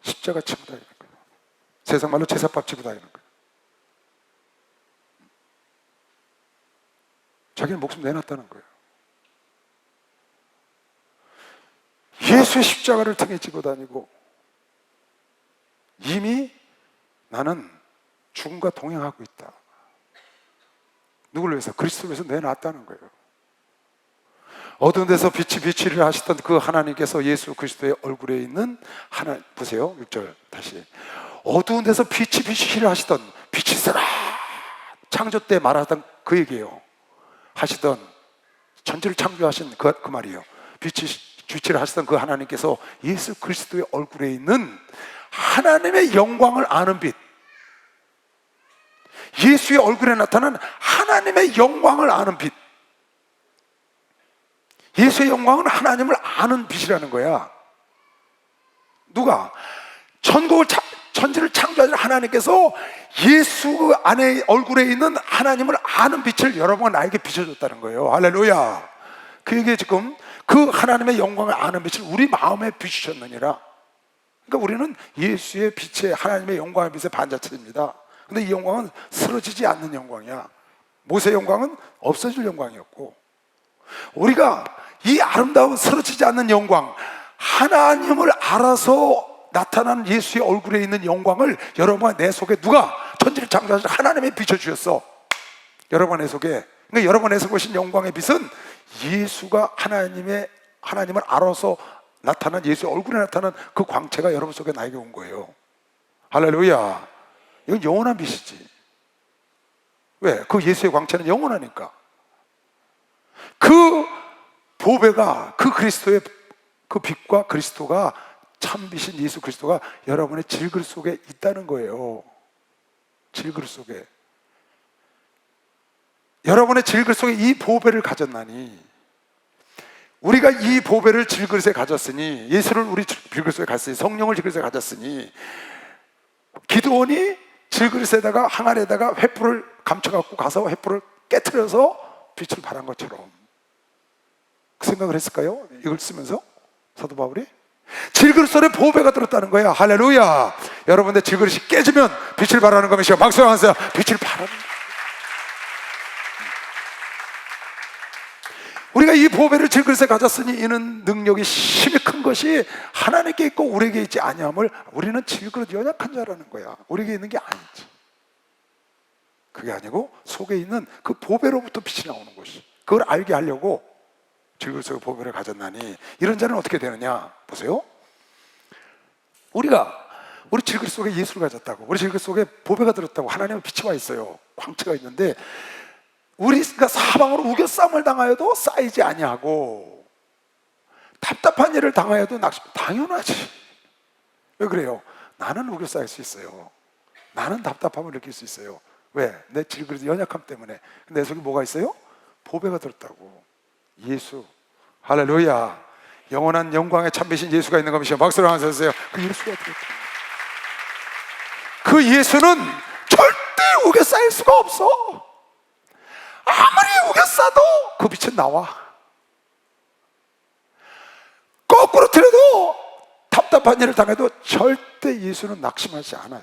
십자가 치고 다니는 거예요. 세상 말로 제사밥 치고 다니는 거예요. 자기는 목숨 내놨다는 거예요. 예수의 십자가를 등에 지고 다니고 이미 나는 죽음과 동행하고 있다. 누구를 위해서? 그리스도를 위해서 내놨다는 거예요. 어두운 데서 빛이 비치를 하시던 그 하나님께서 예수 그리스도의 얼굴에 있는 하나, 보세요 6절 다시. 어두운 데서 빛이 비치를 하시던, 빛이 있어라 창조 때 말하던 그 얘기예요. 하시던, 전체를 창조하신 그 말이에요. 빛이 주치를 하시던 그 하나님께서 예수 그리스도의 얼굴에 있는 하나님의 영광을 아는 빛, 예수의 얼굴에 나타난 하나님의 영광을 아는 빛. 예수의 영광은 하나님을 아는 빛이라는 거야. 누가? 천지를 창조하신 하나님께서 예수 안에 얼굴에 있는 하나님을 아는 빛을 여러분과 나에게 비춰줬다는 거예요. 할렐루야. 그 얘기에 지금 그 하나님의 영광을 아는 빛을 우리 마음에 비추셨느니라. 그러니까 우리는 예수의 빛에, 하나님의 영광의 빛의 반자체입니다. 근데 이 영광은 쓰러지지 않는 영광이야. 모세의 영광은 없어질 영광이었고, 우리가 이 아름다운 쓰러지지 않는 영광, 하나님을 알아서 나타난 예수의 얼굴에 있는 영광을 여러분과 내 속에 누가? 천지를 창조하신 하나님이 비춰주셨어. 여러분과 내 속에. 그러니까 여러분과 내 속에 오신 영광의 빛은 예수가 하나님을 알아서 나타난 예수의 얼굴에 나타난 그 광채가 여러분 속에 나에게 온 거예요. 할렐루야. 이건 영원한 빛이지. 왜? 그 예수의 광채는 영원하니까. 그 보배가, 그 그리스도의 그 빛과 그리스도가, 참빛인 예수 그리스도가 여러분의 질그릇 속에 있다는 거예요. 질그릇 속에. 여러분의 질그릇 속에 이 보배를 가졌나니, 우리가 이 보배를 질그릇에 가졌으니, 예수를 우리 질그릇 속에 가졌으니, 성령을 질그릇에 가졌으니, 기드온이 질그릇에다가 항아리에다가 횃불을 감춰갖고 가서 횃불을 깨트려서 빛을 발한 것처럼 그 생각을 했을까요? 이걸 쓰면서 사도 바울이 질그릇 속에 보배가 들었다는 거야. 할렐루야. 여러분들 질그릇이 깨지면 빛을 발하는 것이요. 박수 하면서 빛을 발하는 거야. 우리가 이 보배를 질그릇에 가졌으니 이는 능력이 심히 큰 것이 하나님께 있고 우리에게 있지 아니함을, 우리는 질그릇 연약한 자라는 거야. 우리에게 있는 게 아니지. 그게 아니고 속에 있는 그 보배로부터 빛이 나오는 것이, 그걸 알게 하려고 질그릇 속에 보배를 가졌나니, 이런 자는 어떻게 되느냐 보세요. 우리 질그릇 속에 예수를 가졌다고, 우리 질그릇 속에 보배가 들었다고, 하나님의 빛이 와 있어요. 광채가 있는데 우리가 사방으로 우겨싸움을 당하여도 쌓이지 아니하고, 답답한 일을 당하여도 당연하지. 왜 그래요? 나는 우겨싸일 수 있어요. 나는 답답함을 느낄 수 있어요. 왜? 내 질그릇 연약함 때문에. 내 속에 뭐가 있어요? 보배가 들었다고. 예수. 할렐루야. 영원한 영광의 참되신 예수가 있는 것이요. 박수를 하면서 하세요. 그 예수가 들었다. 그 예수는 절대 우겨 쌓일 수가 없어. 아무리 우겨 쌓도 그 빛은 나와. 거꾸로 틀어도 답답한 일을 당해도 절대 예수는 낙심하지 않아요.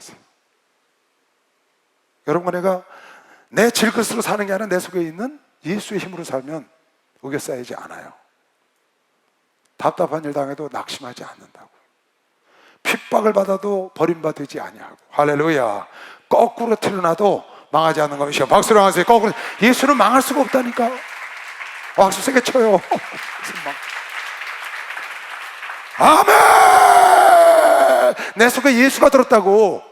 여러분, 내가 내 질것으로 사는 게 아니라 내 속에 있는 예수의 힘으로 살면 우겨 쌓이지 않아요. 답답한 일 당해도 낙심하지 않는다고. 핍박을 받아도 버림받지 아니하고. 할렐루야. 거꾸로 틀어놔도 망하지 않는 것이요. 박수로 하세요. 거꾸로. 예수는 망할 수가 없다니까. 박수 세게 쳐요. 아멘. 내 속에 예수가 들었다고.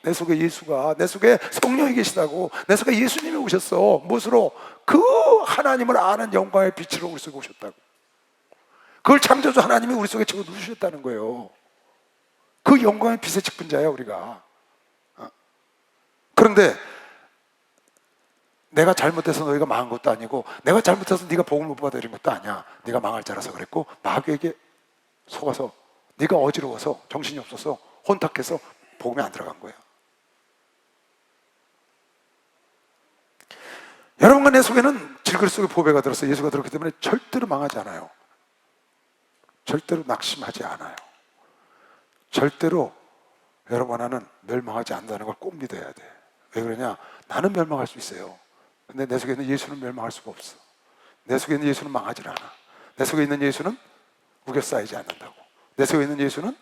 내 속에 예수가, 내 속에 성령이 계시다고. 내 속에 예수님이 오셨어. 무엇으로? 그 하나님을 아는 영광의 빛으로 우리 속에 오셨다고. 그걸 창조주 하나님이 우리 속에 집어 누르셨다는 거예요. 그 영광의 빛의 직분자야 우리가. 그런데 내가 잘못해서 너희가 망한 것도 아니고, 내가 잘못해서 네가 복을 못 받아 이런 것도 아니야. 네가 망할 자라서 그랬고, 마귀에게 속아서 네가 어지러워서 정신이 없어서 혼탁해서 복음이 안 들어간 거야. 여러분과 내 속에는 질그릇 속에 보배가 들어서 예수가 들었기 때문에 절대로 망하지 않아요. 절대로 낙심하지 않아요. 절대로 여러분 하나는 멸망하지 않는다는 걸 꼭 믿어야 돼. 왜 그러냐? 나는 멸망할 수 있어요. 근데 내 속에 있는 예수는 멸망할 수가 없어. 내 속에 있는 예수는 망하지 않아. 내 속에 있는 예수는 우겨 쌓이지 않는다고. 내 속에 있는 예수는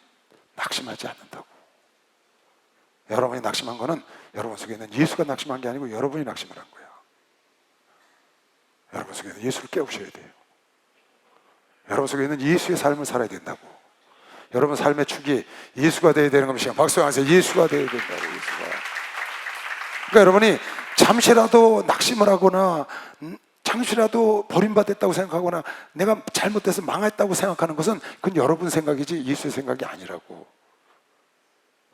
낙심하지 않는다고. 여러분이 낙심한 거는 여러분 속에 있는 예수가 낙심한 게 아니고 여러분이 낙심을 한 거야. 여러분 속에 있는 예수를 깨우셔야 돼요. 여러분 속에 있는 예수의 삶을 살아야 된다고. 여러분 삶의 축이 예수가 되어야 되는 겁니다. 박수 하세요. 예수가 되어야 된다고. 예수가. 그러니까 여러분이 잠시라도 낙심을 하거나 잠시라도 버림받았다고 생각하거나 내가 잘못돼서 망했다고 생각하는 것은 그건 여러분 생각이지 예수의 생각이 아니라고.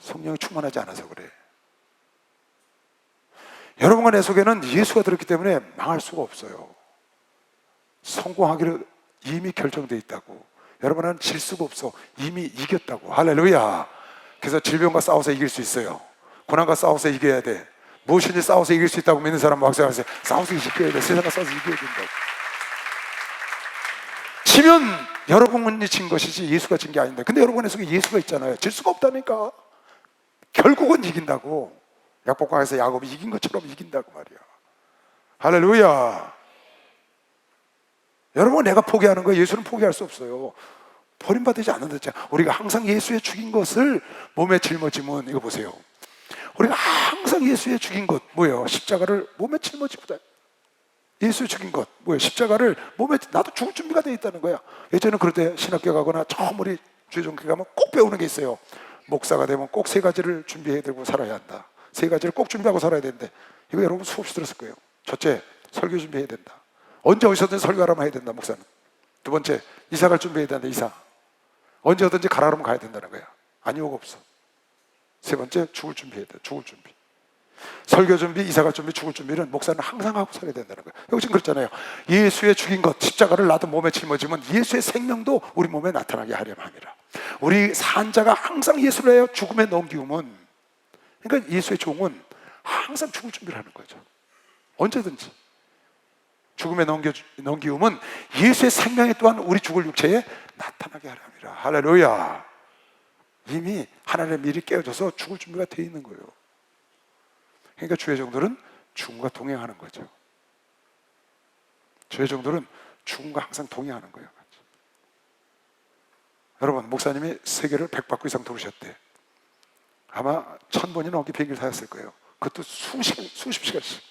성령이 충만하지 않아서 그래. 여러분과 내 속에는 예수가 들었기 때문에 망할 수가 없어요. 성공하기로 이미 결정되어 있다고. 여러분은 질 수가 없어. 이미 이겼다고. 할렐루야. 그래서 질병과 싸워서 이길 수 있어요. 고난과 싸워서 이겨야 돼. 무엇인지 싸워서 이길 수 있다고 믿는 사람 박수하세요. 싸워서 이겨야 돼. 세상과 싸워서 이겨야 된다고. 지면 여러분이 진 것이지 예수가 진 게 아닌데. 근데 여러분의 속에 예수가 있잖아요. 질 수가 없다니까. 결국은 이긴다고. 약복강에서 야곱이 이긴 것처럼 이긴다고 말이야. 할렐루야. 여러분, 내가 포기하는 거 예수는 포기할 수 없어요. 버림받지 않는다. 우리가 항상 예수의 죽인 것을 몸에 짊어지면, 이거 보세요. 우리가 항상 예수의 죽인 것 뭐예요? 십자가를 몸에 짊어지고 예수의 죽인 것 뭐예요? 십자가를 몸에, 나도 죽을 준비가 되어 있다는 거야. 예전에 그럴 때 신학교 가거나 처음 우리 주의종교 가면 꼭 배우는 게 있어요. 목사가 되면 꼭 세 가지를 준비해야 되고 살아야 한다. 세 가지를 꼭 준비하고 살아야 되는데, 이거 여러분 수없이 들었을 거예요. 첫째, 설교 준비해야 된다. 언제 어디서든 설교하라면 해야 된다, 목사는. 두 번째, 이사 갈 준비해야 된다, 이사. 언제 어든지 가라 그러면 가야 된다는 거야. 아니오가 없어. 세 번째, 죽을 준비해야 돼, 죽을 준비. 설교 준비, 이사 갈 준비, 죽을 준비는 목사는 항상 하고 살아야 된다는 거야. 여기 지금 그렇잖아요. 예수의 죽인 것, 십자가를 나도 몸에 짊어지면 예수의 생명도 우리 몸에 나타나게 하려면 함이라. 우리 산자가 항상 예수를 해요. 죽음에 넘기움은, 그러니까 예수의 종은 항상 죽을 준비를 하는 거죠. 언제든지. 죽음에 넘기움은 예수의 생명이 또한 우리 죽을 육체에 나타나게 하려 함이라. 할렐루야. 이미 하나님의 미리 깨어져서 죽을 준비가 되어 있는 거예요. 그러니까 주의 종들은 죽음과 동행하는 거죠. 주의 종들은 죽음과 항상 동행하는 거예요. 여러분, 목사님이 세계를 100바퀴 이상 돌으셨대. 아마 1000번이 넘게 비행기를 타셨을 거예요. 그것도 수십 시간씩.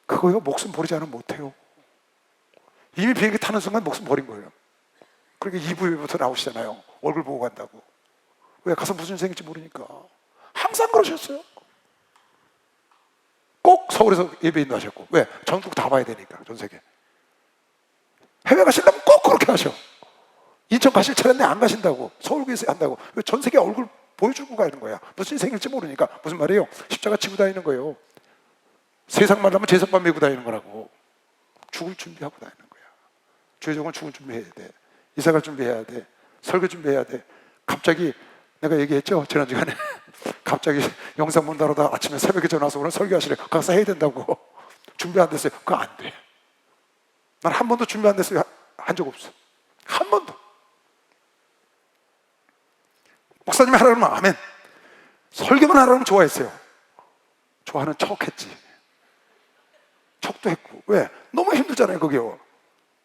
그거요, 목숨 버리지 않으면 못해요. 이미 비행기 타는 순간 목숨 버린 거예요. 그러니까 2부부터 나오시잖아요. 얼굴 보고 간다고. 왜? 가서 무슨 일이 생길지 모르니까. 항상 그러셨어요. 꼭 서울에서 예배 인도하셨고. 왜? 전국 다 봐야 되니까, 전 세계. 해외 가시려면 꼭 그렇게 하셔. 인천 가실 차례인데 안 가신다고. 서울 교회에서 한다고. 왜? 전 세계 얼굴 보여주고 가는 거야. 무슨 일이 생길지 모르니까. 무슨 말이에요? 십자가 지고 다니는 거예요. 세상 말하면 제사밥 메고 다니는 거라고. 죽을 준비하고 다니는 거야. 주의 종은 죽을 준비해야 돼. 이사 갈 준비해야 돼. 설교 준비해야 돼. 갑자기 내가 얘기했죠, 지난 시간에. 갑자기 영상 본다러다 아침에 새벽에 전화 와서 오늘 설교하시래. 가서 해야 된다고. 준비 안 됐어요. 그거 안 돼. 난 한 번도 준비 안 됐어요. 한 적 없어. 한 번도. 목사님이 하라 그러면 아멘. 설교만 하라 그러면 좋아했어요. 좋아하는 척했지. 척도 했고. 왜? 너무 힘들잖아요 그게요.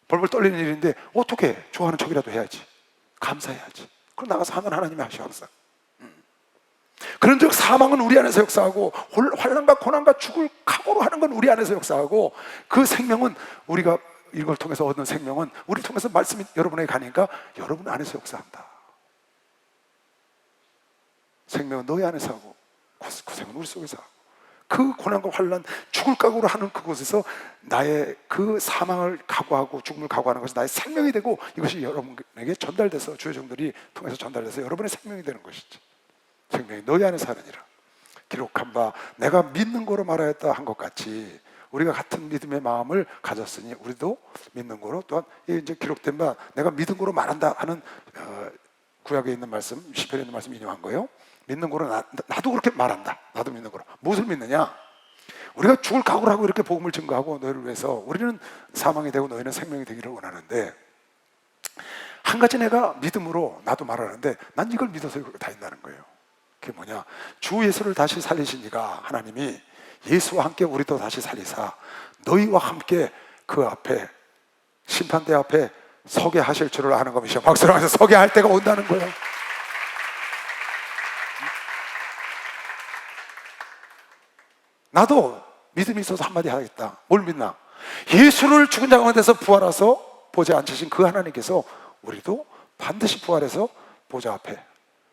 벌벌 떨리는 일인데 어떻게 좋아하는 척이라도 해야지. 감사해야지. 그럼 나가서 하면 하나님이 하셔 항상. 그런 즉 사망은 우리 안에서 역사하고 환난과 고난과 죽을 각오로 하는 건 우리 안에서 역사하고, 그 생명은 우리가 이걸 통해서 얻는 생명은 우리 통해서 말씀이 여러분에게 가니까 여러분 안에서 역사한다. 생명은 너희 안에서 하고 고생은 우리 속에서 하고, 그 고난과 환난 죽을 각오로 하는 그곳에서 나의 그 사망을 각오하고 죽음을 각오하는 것이 나의 생명이 되고, 이것이 여러분에게 전달돼서 주의 종들이 통해서 전달돼서 여러분의 생명이 되는 것이지. 생명이 너희 안에서 하느니라. 기록한 바 내가 믿는 거로 말하였다 한 것 같이 우리가 같은 믿음의 마음을 가졌으니 우리도 믿는 거로, 또한 이제 기록된 바 내가 믿은 거로 말한다 하는 구약에 있는 말씀, 시편에 있는 말씀 인용한 거예요. 믿는 거로 나도 그렇게 말한다. 나도 믿는 거로. 무엇을 믿느냐? 우리가 죽을 각오를 하고 이렇게 복음을 증거하고 너희를 위해서 우리는 사망이 되고 너희는 생명이 되기를 원하는데, 한 가지 내가 믿음으로 나도 말하는데 난 이걸 믿어서 이걸 다 한다는 거예요. 그게 뭐냐? 주 예수를 다시 살리시니까 하나님이 예수와 함께 우리도 다시 살리사 너희와 함께 그 앞에 심판대 앞에 서게 하실 줄을 아는 것이요. 박수를 하면서 서게 할 때가 온다는 거예요. 나도 믿음이 있어서 한마디 하겠다. 뭘 믿나? 예수를 죽은 자 가운데서 부활해서 보좌에 앉으신 그 하나님께서 우리도 반드시 부활해서 보좌 앞에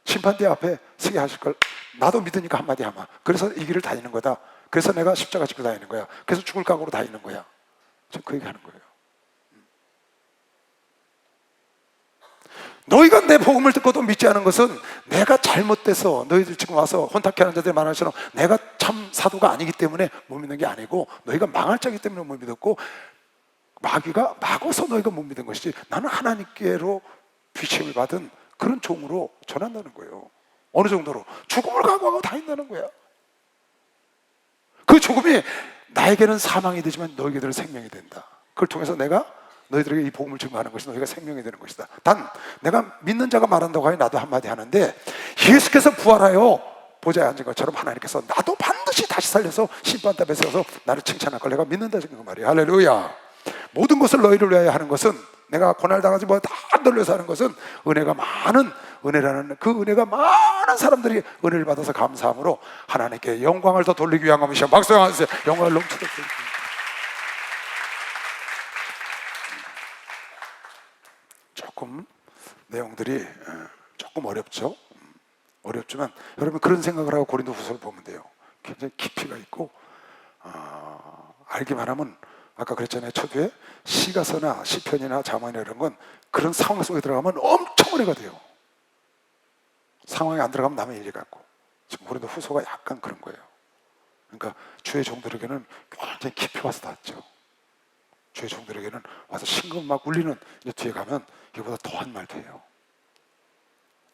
심판대 앞에 서게 하실 걸 나도 믿으니까 한마디 하마. 그래서 이 길을 다니는 거다. 그래서 내가 십자가 지고 다니는 거야. 그래서 죽을 각오로 다니는 거야. 지금 그 얘기 하는 거예요. 너희가 내 복음을 듣고도 믿지 않은 것은 내가 잘못돼서 너희들 지금 와서 혼탁해 하는 자들이 말하는 것처럼 내가 참 사도가 아니기 때문에 못 믿는 게 아니고, 너희가 망할 자이기 때문에 못 믿었고 마귀가 막어서 너희가 못 믿은 것이지, 나는 하나님께로 비침을 받은 그런 종으로 전한다는 거예요. 어느 정도로? 죽음을 각오하고 다닌다는 거야. 그 죽음이 나에게는 사망이 되지만 너희들은 생명이 된다. 그걸 통해서 내가 너희들에게 이 복음을 증거하는 것이 너희가 생명이 되는 것이다. 단 내가 믿는 자가 말한다고 하니 나도 한마디 하는데, 예수께서 부활하여 보좌에 앉은 것처럼 하나님께서 나도 반드시 다시 살려서 심판대에 세워서 나를 칭찬할 걸 내가 믿는다 그 말이야. 할렐루야. 모든 것을 너희를 위하여 하는 것은, 내가 고난당하지 뭐 다 돌려서 하는 것은 은혜가 많은 은혜라는, 그 은혜가 많은 사람들이 은혜를 받아서 감사함으로 하나님께 영광을 더 돌리기 위한 것이야. 박수 하세요. 영광을 넘치도록 돌리기. 조금 내용들이 조금 어렵죠. 어렵지만 여러분 그런 생각을 하고 고린도후서를 보면 돼요. 굉장히 깊이가 있고, 알기만 하면, 아까 그랬잖아요. 초두에 시가서나 시편이나 잠언이나 이런 건 그런 상황 속에 들어가면 엄청 은혜가 돼요. 상황에 안 들어가면 남의 일이 같고, 지금 고린도후서가 약간 그런 거예요. 그러니까 주의 종들에게는 굉장히 깊이 와서 닿죠. 주의 종들에게는 와서 심금 막 울리는, 이제 뒤에 가면 이거보다 더한 말도 해요.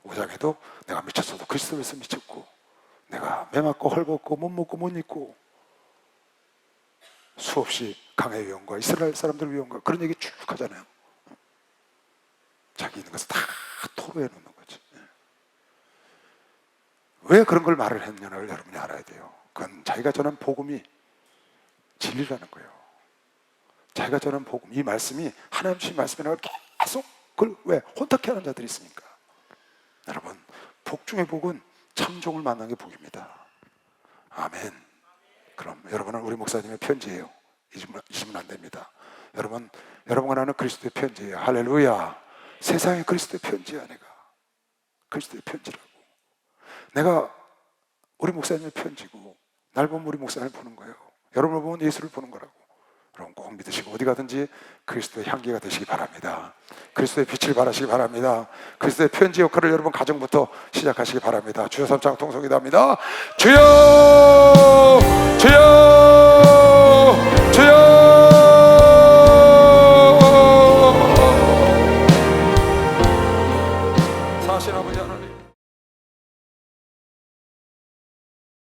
5장에도 내가 미쳤어도 그리스도에서 미쳤고, 내가 매 맞고 헐벗고 못 먹고 못 입고 수없이 강의 위험과 이스라엘 사람들 위험과 그런 얘기 쭉 하잖아요. 자기 있는 것을 다 토로해 놓는 거지. 왜 그런 걸 말을 했냐를 여러분이 알아야 돼요. 그건 자기가 전한 복음이 진리라는 거예요. 자기가 전한 복음, 이 말씀이 하나님 주신 말씀이라고 계속 그걸 왜 혼탁해 하는 자들이 있으니까. 여러분, 복 중의 복은 참종을 만난 게 복입니다. 아멘. 그럼 여러분은 우리 목사님의 편지예요. 잊으면 안 됩니다. 여러분과 나는 그리스도의 편지예요. 할렐루야. 세상에 그리스도의 편지야. 내가 그리스도의 편지라고. 내가 우리 목사님의 편지고, 날 보면 우리 목사님을 보는 거예요. 여러분을 보면 예수를 보는 거라고. 여러분 꼭 믿으시고 어디 가든지 그리스도의 향기가 되시기 바랍니다. 그리스도의 빛을 발하시기 바랍니다. 그리스도의 편지 역할을 여러분 가정부터 시작하시기 바랍니다. 주여 삼창 통성기도합니다. 주여 주여 주여